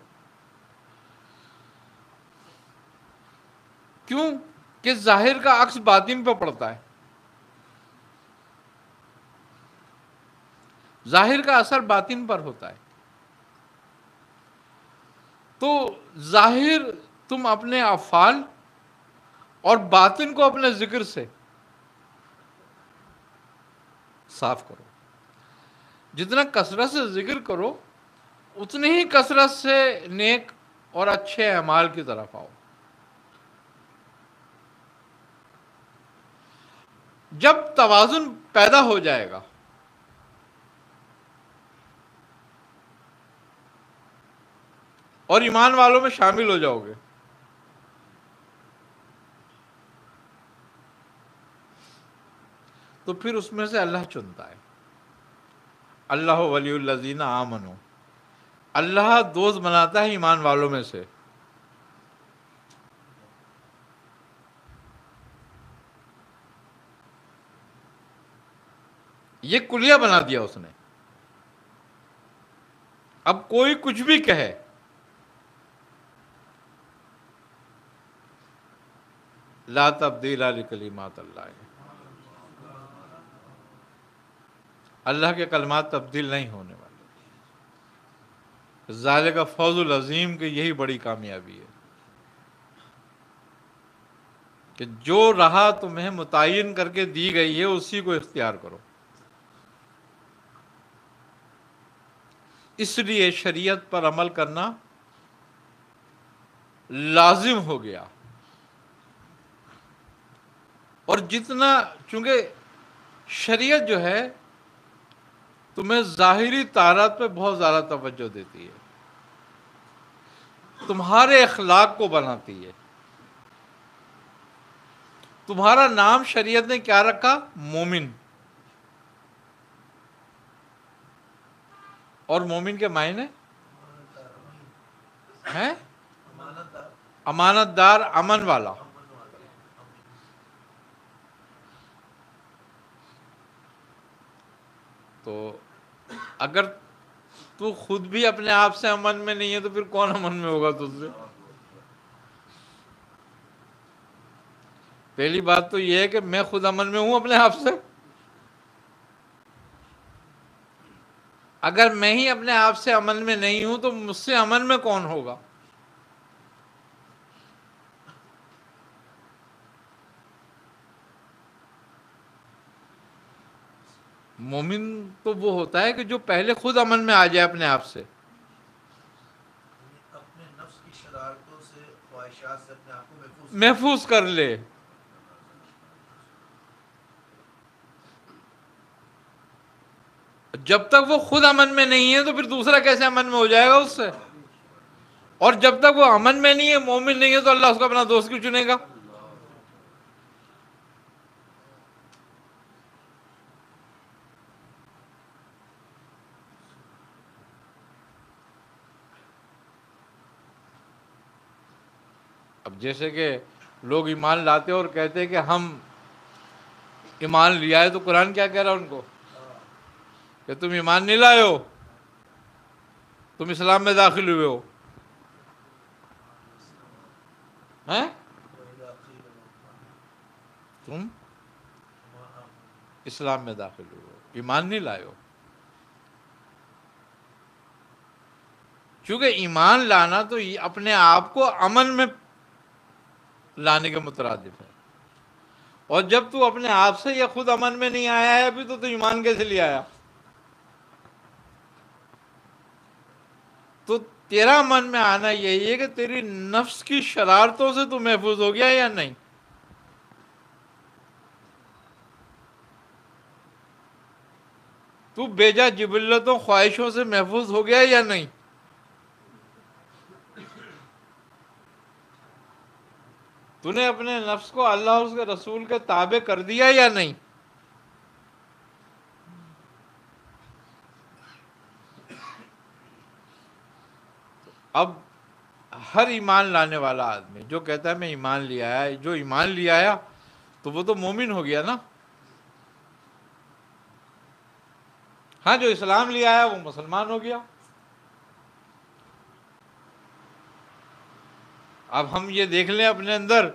کیوں کہ ظاہر کا عکس باطن پہ پڑتا ہے، ظاہر کا اثر باطن پر ہوتا ہے. تو ظاہر تم اپنے افعال اور باطن کو اپنے ذکر سے صاف کرو. جتنا کثرت سے ذکر کرو، اتنی ہی کثرت سے نیک اور اچھے اعمال کی طرف آؤ. جب توازن پیدا ہو جائے گا، اور ایمان والوں میں شامل ہو جاؤ گے، تو پھر اس میں سے اللہ چنتا ہے. اللہ ولی الذین آمنوا، اللہ دوست بناتا ہے ایمان والوں میں سے. یہ کلیہ بنا دیا اس نے. اب کوئی کچھ بھی کہے، لا تبدیل لکلمات اللہ، اللہ کے کلمات تبدیل نہیں ہونے والے. ذالک فوز العظیم کی یہی بڑی کامیابی ہے کہ جو راہ تمہیں متعین کر کے دی گئی ہے اسی کو اختیار کرو. اس لیے شریعت پر عمل کرنا لازم ہو گیا. اور جتنا، چونکہ شریعت جو ہے تمہیں ظاہری طہارت پہ بہت زیادہ توجہ دیتی ہے، تمہارے اخلاق کو بناتی ہے. تمہارا نام شریعت نے کیا رکھا؟ مومن. اور مومن کے معنی ہیں امانت دار، امن والا. تو اگر تو خود بھی اپنے آپ سے امن میں نہیں ہے تو پھر کون امن میں ہوگا تجھ سے؟ پہلی بات تو یہ ہے کہ میں خود امن میں ہوں اپنے آپ سے. اگر میں ہی اپنے آپ سے امن میں نہیں ہوں تو مجھ سے امن میں کون ہوگا؟ مومن تو وہ ہوتا ہے کہ جو پہلے خود امن میں آ جائے اپنے آپ سے، اپنے نفس کی شرارتوں سے، خواہشات سے اپنے آپ کو محفوظ کر لے. جب تک وہ خود امن میں نہیں ہے تو پھر دوسرا کیسے امن میں ہو جائے گا اس سے؟ اور جب تک وہ امن میں نہیں ہے، مومن نہیں ہے، تو اللہ اس کو اپنا دوست کیوں چنے گا؟ اب جیسے کہ لوگ ایمان لاتے اور کہتے ہیں کہ ہم ایمان لیا ہے، تو قرآن کیا کہہ رہا ہے ان کو کہ تم ایمان نہیں لائے ہو، تم اسلام میں داخل ہوئے ہو، ہیں تم اسلام میں داخل ہوئے ہو، ایمان نہیں لائے ہو. چونکہ ایمان لانا تو اپنے آپ کو امن میں لانے کے مترادف ہے، اور جب تو اپنے آپ سے یا خود امن میں نہیں آیا ہے ابھی تو ایمان کیسے لے آیا؟ تو تیرا من میں آنا یہی ہے کہ تیری نفس کی شرارتوں سے تو محفوظ ہو گیا یا نہیں. تو بیجا جبلتوں خواہشوں سے محفوظ ہو گیا یا نہیں. تو نے اپنے نفس کو اللہ اور اس کے رسول کے تابع کر دیا یا نہیں. اب ہر ایمان لانے والا آدمی جو کہتا ہے میں ایمان لیا ہے، جو ایمان لیا ہے تو وہ تو مومن ہو گیا نا. ہاں جو اسلام لیا ہے وہ مسلمان ہو گیا. اب ہم یہ دیکھ لیں اپنے اندر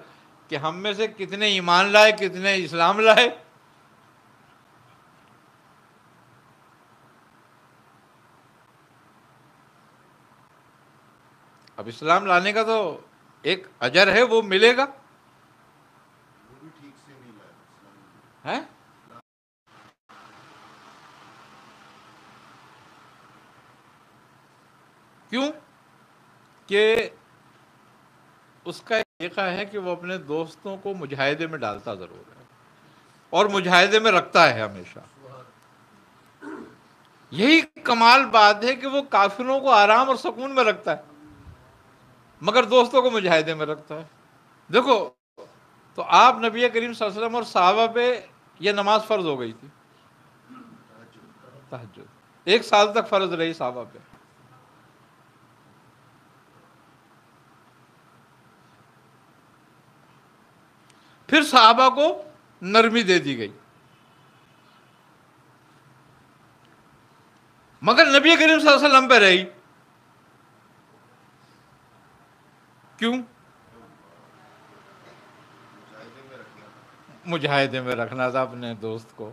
کہ ہم میں سے کتنے ایمان لائے، کتنے اسلام لائے. اب اسلام لانے کا تو ایک اجر ہے، وہ ملے گا. ہیں؟ کیوں کہ اس کا ایک طریقہ ہے کہ وہ اپنے دوستوں کو مجاہدے میں ڈالتا ضرور ہے اور مجاہدے میں رکھتا ہے ہمیشہ. یہی کمال بات ہے کہ وہ کافروں کو آرام اور سکون میں رکھتا ہے مگر دوستوں کو مجاہدے میں رکھتا ہے. دیکھو تو آپ نبی کریم صلی اللہ علیہ وسلم اور صحابہ پہ یہ نماز فرض ہو گئی تھی، تہجد 1 سال تک فرض رہی صحابہ پہ. پھر صحابہ کو نرمی دے دی گئی، مگر نبی کریم صلی اللہ علیہ وسلم پہ رہی. کیوں؟ مجاہدے میں رکھنا تھا اپنے دوست کو.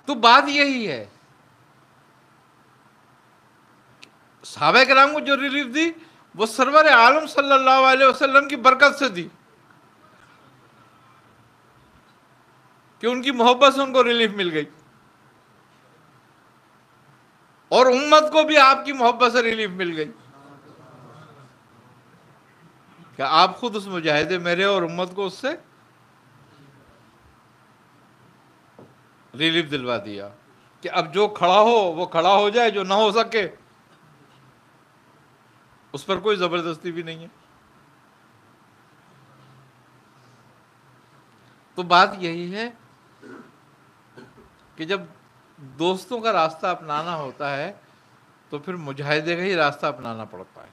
تو بات یہی ہے، صحابہ کرام کو جو ریلیف دی وہ سرور عالم صلی اللہ علیہ وسلم کی برکت سے دی کہ ان کی محبت سے ان کو ریلیف مل گئی، اور امت کو بھی آپ کی محبت سے ریلیف مل گئی کہ آپ خود اس مجاہدے میں رہے اور امت کو اس سے ریلیف دلوا دیا کہ اب جو کھڑا ہو وہ کھڑا ہو جائے، جو نہ ہو سکے اس پر کوئی زبردستی بھی نہیں ہے. تو بات یہی ہے کہ جب دوستوں کا راستہ اپنانا ہوتا ہے تو پھر مجاہدے کا ہی راستہ اپنانا پڑتا ہے،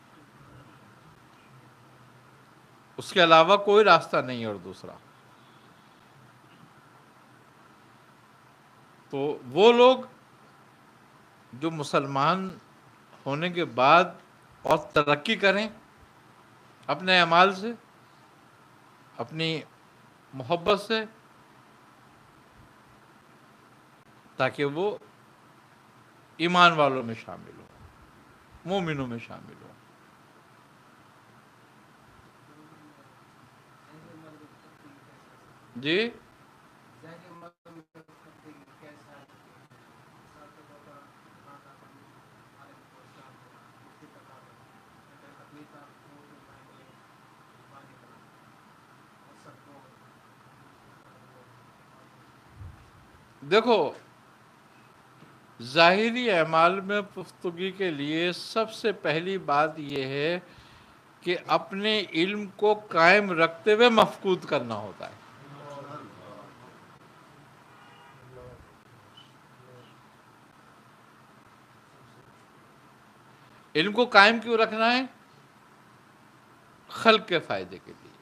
اس کے علاوہ کوئی راستہ نہیں اور دوسرا. تو وہ لوگ جو مسلمان ہونے کے بعد اور ترقی کریں اپنے اعمال سے، اپنی محبت سے، تاکہ وہ ایمان والوں میں شامل ہو، مومنوں میں شامل ہو. جی دیکھو ظاہری اعمال میں پختگی کے لیے سب سے پہلی بات یہ ہے کہ اپنے علم کو قائم رکھتے ہوئے مفقود کرنا ہوتا ہے. علم کو قائم کیوں رکھنا ہے؟ خلق کے فائدے کے لیے،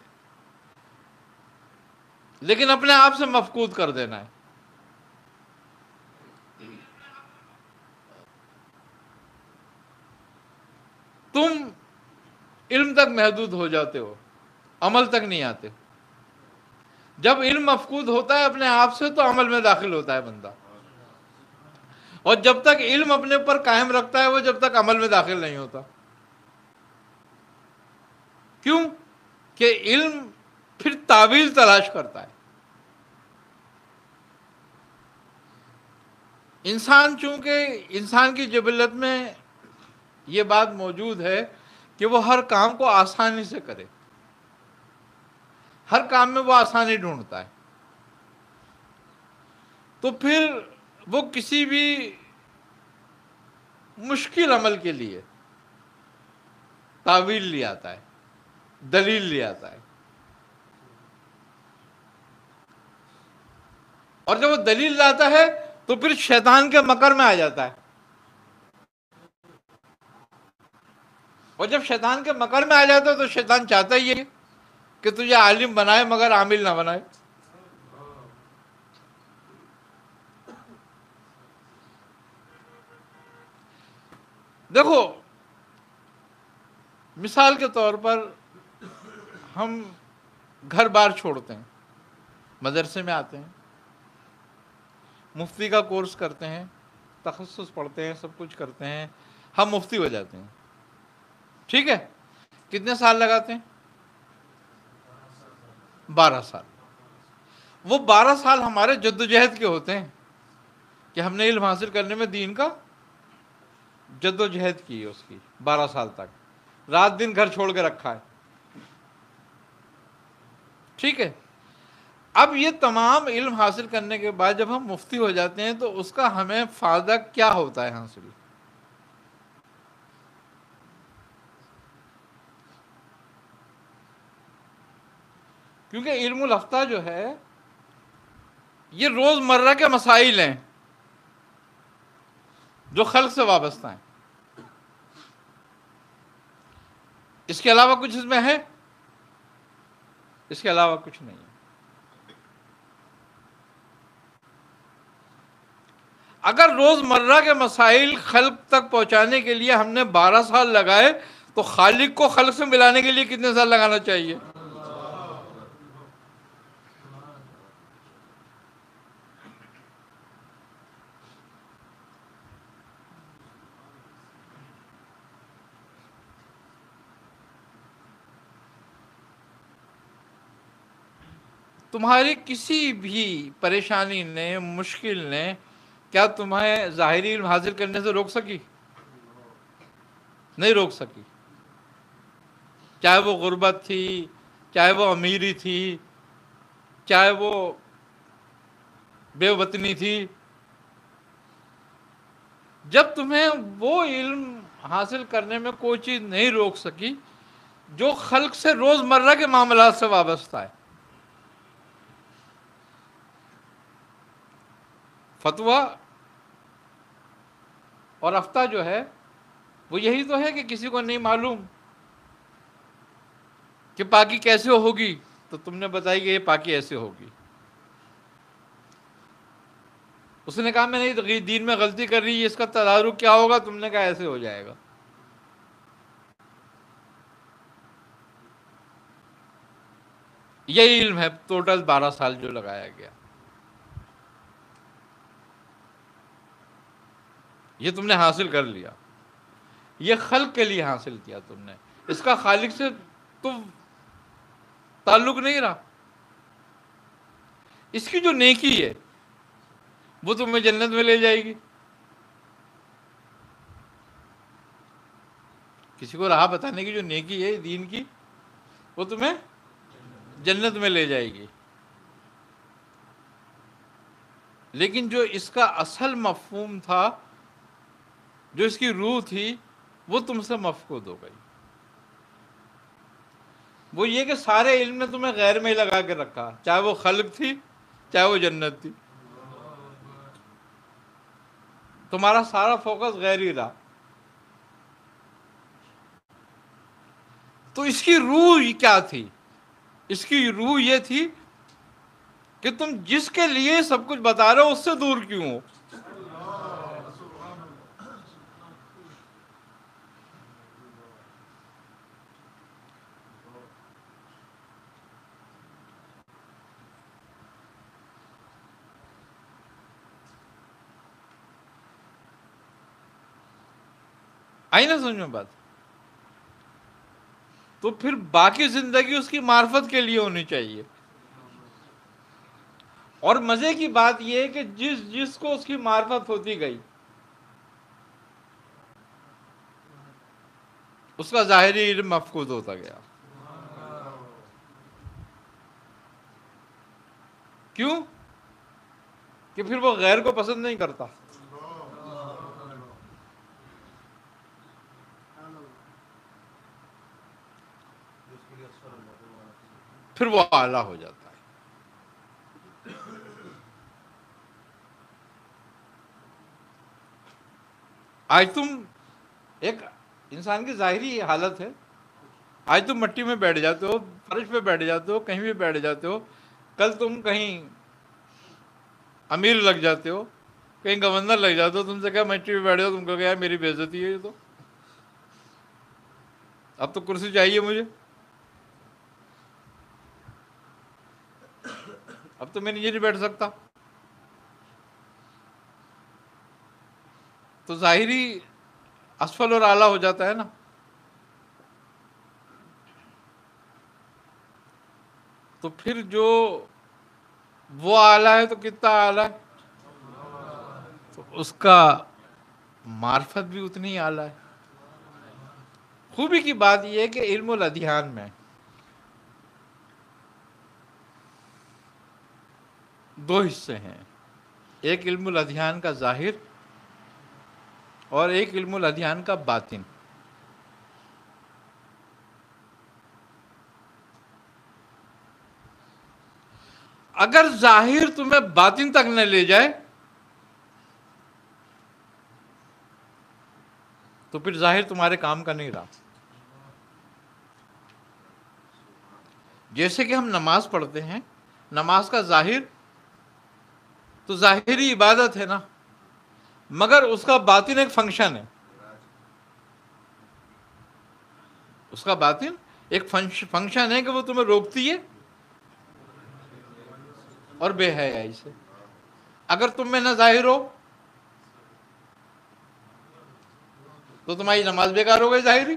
لیکن اپنے آپ سے مفقود کر دینا ہے۔ تم علم تک محدود ہو جاتے ہو، عمل تک نہیں آتے۔ جب علم مفقود ہوتا ہے اپنے آپ سے تو عمل میں داخل ہوتا ہے بندہ، اور جب تک علم اپنے پر قائم رکھتا ہے وہ جب تک عمل میں داخل نہیں ہوتا۔ کیوں؟ کہ علم پھر تعویل تلاش کرتا ہے۔ انسان، چونکہ انسان کی جبلت میں یہ بات موجود ہے کہ وہ ہر کام کو آسانی سے کرے، ہر کام میں وہ آسانی ڈھونڈتا ہے، تو پھر وہ کسی بھی مشکل عمل کے لیے تعویل لے آتا ہے، دلیل لے آتا ہے، اور جب وہ دلیل لاتا ہے تو پھر شیطان کے مکر میں آ جاتا ہے، اور جب شیطان کے مکر میں آ جاتا ہے تو شیطان چاہتا ہی ہے کہ تجھے عالم بنائے مگر عامل نہ بنائے۔ دیکھو، مثال کے طور پر ہم گھر بار چھوڑتے ہیں، مدرسے میں آتے ہیں، مفتی کا کورس کرتے ہیں، تخصص پڑھتے ہیں، سب کچھ کرتے ہیں، ہم مفتی ہو جاتے ہیں، ٹھیک ہے؟ کتنے سال لگاتے ہیں؟ 12 سال۔ وہ 12 سال ہمارے جدوجہد کے ہوتے ہیں کہ ہم نے علم حاصل کرنے میں دین کا جدوجہد کی ہے، اس کی 12 سال تک رات دن گھر چھوڑ کے رکھا ہے، ٹھیک ہے؟ اب یہ تمام علم حاصل کرنے کے بعد جب ہم مفتی ہو جاتے ہیں تو اس کا ہمیں فائدہ کیا ہوتا ہے حاصل؟ کیونکہ علم الافتہ جو ہے یہ روز مرہ کے مسائل ہیں جو خلق سے وابستہ ہیں، اس کے علاوہ کچھ اس میں ہے؟ اس کے علاوہ کچھ نہیں ہے۔ اگر روز مرہ کے مسائل خلق تک پہنچانے کے لیے ہم نے 12 سال لگائے تو خالق کو خلق سے ملانے کے لیے کتنے سال لگانا چاہیے؟ تمہاری کسی بھی پریشانی نے، مشکل نے کیا تمہیں ظاہری علم حاصل کرنے سے روک سکی؟ نہیں روک سکی، چاہے وہ غربت تھی، چاہے وہ امیری تھی، چاہے وہ بے وطنی تھی۔ جب تمہیں وہ علم حاصل کرنے میں کوئی چیز نہیں روک سکی جو خلق سے روز مرہ کے معاملات سے وابستہ ہے، فتویٰ اور افتہ جو ہے وہ یہی تو ہے کہ کسی کو نہیں معلوم کہ پاکی کیسے ہوگی تو تم نے بتائی کہ یہ پاکی ایسے ہوگی، اس نے کہا میں نہیں دین میں غلطی کر رہی ہے، اس کا تدارک کیا ہوگا، تم نے کہا ایسے ہو جائے گا۔ یہی علم ہے ٹوٹل 12 سال جو لگایا گیا، یہ تم نے حاصل کر لیا، یہ خلق کے لیے حاصل کیا تم نے، اس کا خالق سے تم تعلق نہیں رہا۔ اس کی جو نیکی ہے وہ تمہیں جنت میں لے جائے گی، کسی کو راہ بتانے کی جو نیکی ہے دین کی وہ تمہیں جنت میں لے جائے گی، لیکن جو اس کا اصل مفہوم تھا، جو اس کی روح تھی، وہ تم سے مفقود ہو گئی۔ وہ یہ کہ سارے علم نے تمہیں غیر میں لگا کے رکھا، چاہے وہ خلق تھی چاہے وہ جنت تھی، تمہارا سارا فوکس غیر ہی رہا۔ تو اس کی روح کیا تھی؟ اس کی روح یہ تھی کہ تم جس کے لیے سب کچھ بتا رہے ہو اس سے دور کیوں ہو؟ آئی نا سمجھ میں بات؟ تو پھر باقی زندگی اس کی معرفت کے لیے ہونی چاہیے. اور مزے کی بات یہ ہے کہ جس جس کو اس کی معرفت ہوتی گئی اس کا ظاہری علم مفقود ہوتا گیا. کیوں؟ کہ پھر وہ غیر کو پسند نہیں کرتا. پھر وہ اعلیٰ ہو جاتا ہے. آج تم ایک انسان کی ظاہری حالت ہے، آج تم مٹی میں بیٹھ جاتے ہو، فرش پہ بیٹھ جاتے ہو، کہیں بھی بیٹھ جاتے ہو، کل تم کہیں امیر لگ جاتے ہو، کہیں گورنر لگ جاتے ہو، تم سے کہا مٹی پہ بیٹھ جاؤ، تم کو کہا میری بے عزتی ہے یہ تو، اب تو کرسی چاہیے مجھے، اب تو میں نیچے نہیں بیٹھ سکتا. تو ظاہری اسفل اور اعلیٰ ہو جاتا ہے نا. تو پھر جو وہ اعلیٰ ہے تو کتنا اعلیٰ ہے، تو اس کا معرفت بھی اتنی ہی اعلیٰ ہے. خوبی کی بات یہ ہے کہ علم الادھیان میں دو حصے ہیں، ایک علم الادھیان کا ظاہر اور ایک علم الادھیان کا باطن. اگر ظاہر تمہیں باطن تک نہ لے جائے تو پھر ظاہر تمہارے کام کا نہیں رہا. جیسے کہ ہم نماز پڑھتے ہیں، نماز کا ظاہر تو ظاہری عبادت ہے نا، مگر اس کا باطن ایک فنکشن ہے. اس کا باطن ایک فنکشن ہے کہ وہ تمہیں روکتی ہے اور بے حیائی سے. اگر تم میں نہ ظاہر ہو تو تمہاری نماز بیکار ہو گئی ظاہری.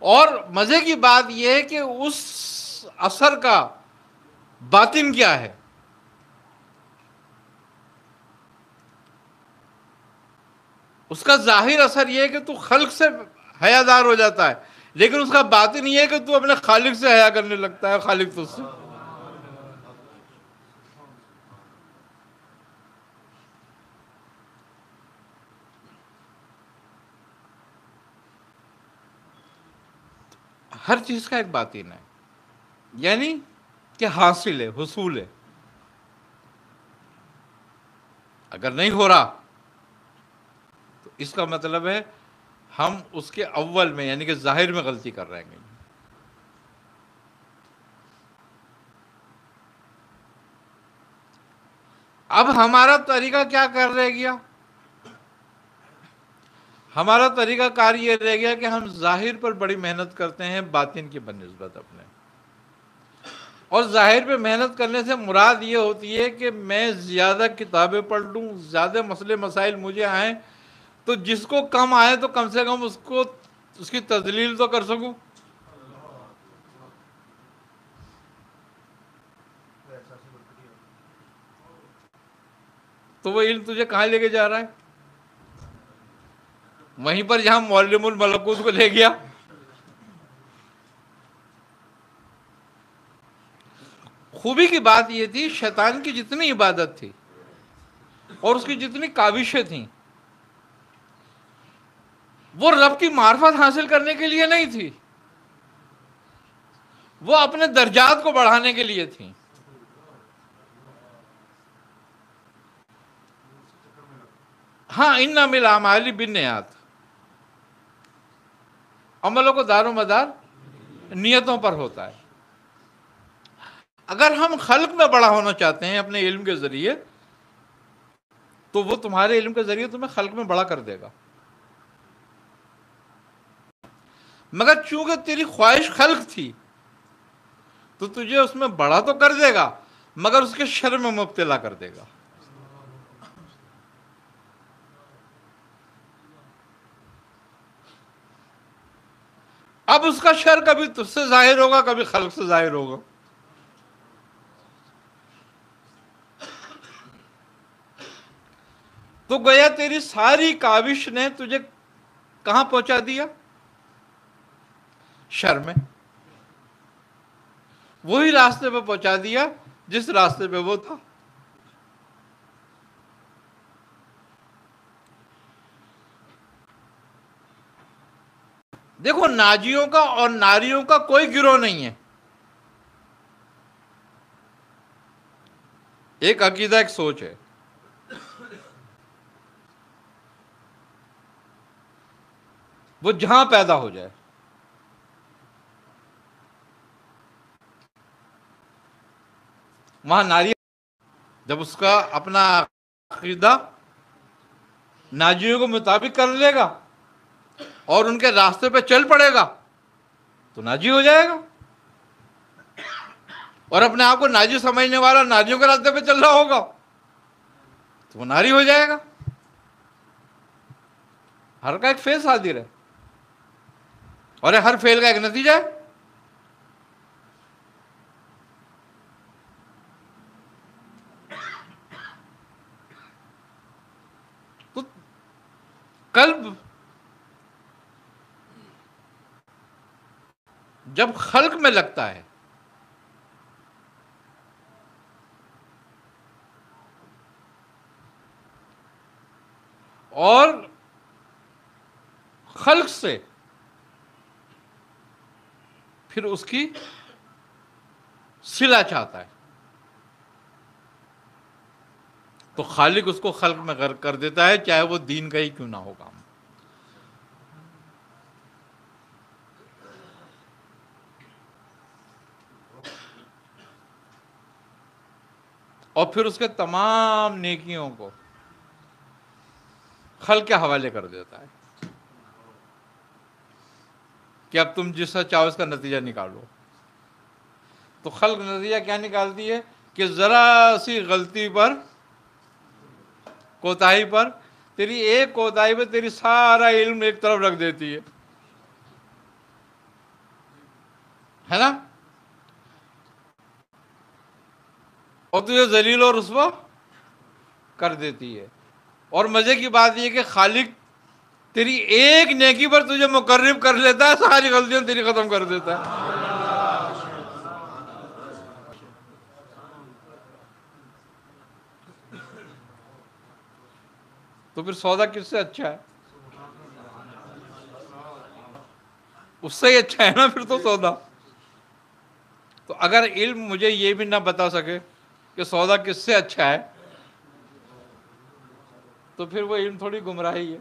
اور مزے کی بات یہ ہے کہ اس اثر کا باطن کیا ہے؟ اس کا ظاہر اثر یہ ہے کہ تو خلق سے حیادار ہو جاتا ہے، لیکن اس کا باطن یہ ہے کہ تو اپنے خالق سے حیا کرنے لگتا ہے، خالق تجھ سے. ہر چیز کا ایک باطن ہے، یعنی کہ حاصل ہے، حصول ہے. اگر نہیں ہو رہا تو اس کا مطلب ہے ہم اس کے اول میں یعنی کہ ظاہر میں غلطی کر رہے ہیں. اب ہمارا طریقہ کیا کر رہ گیا؟ ہمارا طریقہ کار یہ رہ گیا کہ ہم ظاہر پر بڑی محنت کرتے ہیں باطن کی بنسبت اپنے. اور ظاہر پہ محنت کرنے سے مراد یہ ہوتی ہے کہ میں زیادہ کتابیں پڑھ لوں، زیادہ مسئلے مسائل مجھے آئیں، تو جس کو کم آئے تو کم سے کم اس کی تذلیل تو کر سکوں. تو وہ علم تجھے کہاں لے کے جا رہا ہے؟ وہیں پر جہاں معلم الملکوت کو لے گیا. خوبی کی بات یہ تھی شیطان کی جتنی عبادت تھی اور اس کی جتنی کاوشیں تھیں وہ رب کی معرفت حاصل کرنے کے لیے نہیں تھی، وہ اپنے درجات کو بڑھانے کے لیے تھیں. ہاں، انما الاعمال بالنیات، عملوں کو دار و مدار نیتوں پر ہوتا ہے۔ اگر ہم خلق میں بڑا ہونا چاہتے ہیں اپنے علم کے ذریعے، تو وہ تمہارے علم کے ذریعے تمہیں خلق میں بڑا کر دے گا، مگر چونکہ تیری خواہش خلق تھی تو تجھے اس میں بڑا تو کر دے گا مگر اس کے شر میں مبتلا کر دے گا۔ اب اس کا شر کبھی تجھ سے ظاہر ہوگا، کبھی خلق سے ظاہر ہوگا۔ تو گویا تیری ساری کاوش نے تجھے کہاں پہنچا دیا؟ شر میں، وہی راستے پہ پہنچا دیا جس راستے پہ وہ تھا۔ دیکھو، ناجیوں کا اور ناریوں کا کوئی گروہ نہیں ہے، ایک عقیدہ، ایک سوچ ہے۔ وہ جہاں پیدا ہو جائے، وہاں ناری، جب اس کا اپنا عقیدہ ناجیوں کو مطابق کر لے گا اور ان کے راستے پہ چل پڑے گا تو ناجی ہو جائے گا، اور اپنے آپ کو ناجی سمجھنے والا ناجیوں کے راستے پہ چل رہا ہوگا تو وہ ناری ہو جائے گا۔ ہر کا ایک فیل حاضر ہے اور ہر فیل کا ایک نتیجہ ہے۔ تو قلب جب خلق میں لگتا ہے اور خلق سے پھر اس کی صلہ چاہتا ہے تو خالق اس کو خلق میں غرق کر دیتا ہے، چاہے وہ دین کا ہی کیوں نہ ہو کام۔ اور پھر اس کے تمام نیکیوں کو خلق کے حوالے کر دیتا ہے کہ اب تم جس سے چاہو اس کا نتیجہ نکالو۔ تو خلق نتیجہ کیا نکالتی ہے کہ ذرا سی غلطی پر، کوتاہی پر، تیری ایک کوتاہی پہ تیری سارا علم ایک طرف رکھ دیتی ہے نا، اور تجھے ذلیل اور رسوا کر دیتی ہے۔ اور مزے کی بات یہ کہ خالق تیری ایک نیکی پر تجھے مقرب کر لیتا ہے، ساری غلطیاں تیری ختم کر دیتا ہے۔ تو پھر سودا کس سے اچھا ہے؟ اس سے ہی اچھا ہے نا پھر تو سودا۔ تو اگر علم مجھے یہ بھی نہ بتا سکے کہ سودا کس سے اچھا ہے تو پھر وہ علم تھوڑی گمراہی ہے۔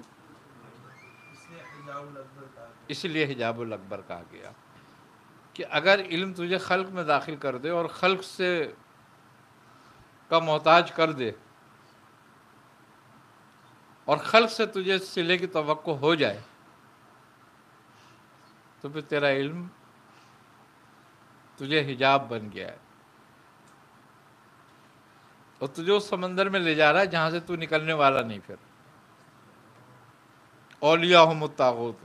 اس لیے حجاب الاکبر کہا گیا کہ اگر علم تجھے خلق میں داخل کر دے اور خلق سے کا محتاج کر دے اور خلق سے تجھے صلے کی توقع ہو جائے تو پھر تیرا علم تجھے حجاب بن گیا ہے اور تجھے اس سمندر میں لے جا رہا ہے جہاں سے تو نکلنے والا نہیں۔ پھر اولیاءہم الطاغوت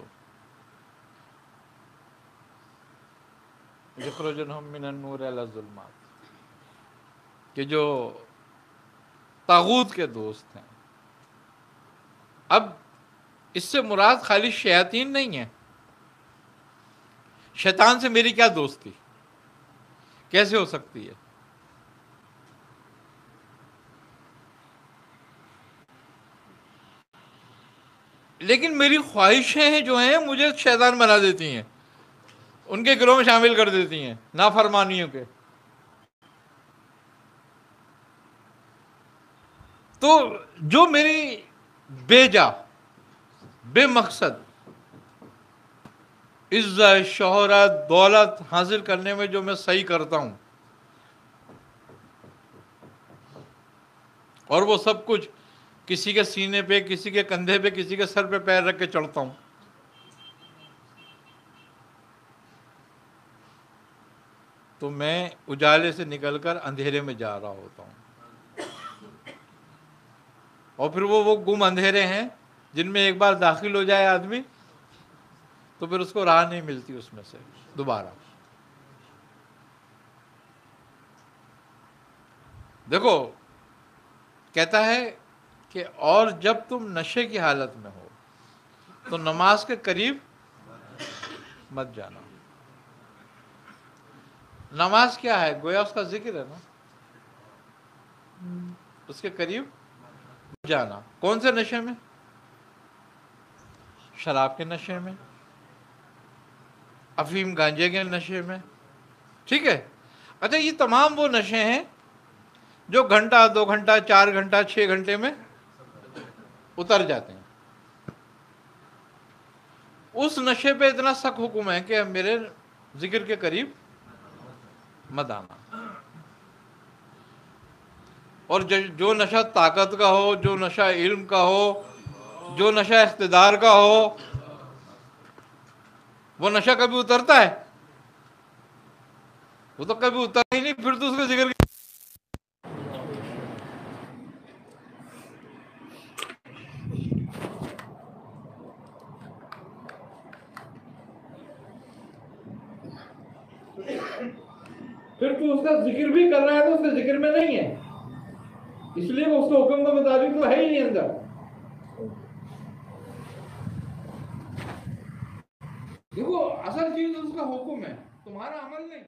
یخرجونہم من النور الی الظلمات، کہ جو طاغوت کے دوست ہیں۔ اب اس سے مراد خالی شیاطین نہیں ہے۔ شیطان سے میری کیا دوستی، کیسے ہو سکتی ہے؟ لیکن میری خواہشیں جو ہیں مجھے شیطان بنا دیتی ہیں، ان کے گروہ میں شامل کر دیتی ہیں، نافرمانیوں کے۔ تو جو میری بے جا، بے مقصد عزت، شہرت، دولت حاصل کرنے میں جو میں صحیح کرتا ہوں، اور وہ سب کچھ کسی کے سینے پہ، کسی کے کندھے پہ، کسی کے سر پہ پیر رکھ کے چڑھتا ہوں، تو میں اجالے سے نکل کر اندھیرے میں جا رہا ہوتا ہوں. اور پھر وہ گم اندھیرے ہیں جن میں ایک بار داخل ہو جائے آدمی تو پھر اس کو راہ نہیں ملتی اس میں سے دوبارہ. دیکھو کہتا ہے کہ اور جب تم نشے کی حالت میں ہو تو نماز کے قریب مت جانا. نماز کیا ہے؟ گویا اس کا ذکر ہے نا. اس کے قریب جانا. کون سے نشے میں؟ شراب کے نشے میں، افیم گانجے کے نشے میں. ٹھیک ہے. اچھا یہ تمام وہ نشے ہیں جو گھنٹہ، 2 گھنٹہ، 4 گھنٹہ، 6 گھنٹے میں اتر جاتے ہیں. اس نشے پہ اتنا سخت حکم ہے کہ میرے ذکر کے قریب مت آنا. اور جو نشہ طاقت کا ہو، جو نشہ علم کا ہو، جو نشہ اقتدار کا ہو، وہ نشہ کبھی اترتا ہے؟ وہ تو کبھی اترتا ہی نہیں. پھر تو اس کے ذکر پھر تو اس کا ذکر بھی کر رہا ہے تو اس کے ذکر میں نہیں ہے، اس لیے وہ اس کے حکم کے مطابق تو ہے ہی نہیں اندر. دیکھو اصل چیز اس کا حکم ہے، تمہارا عمل نہیں.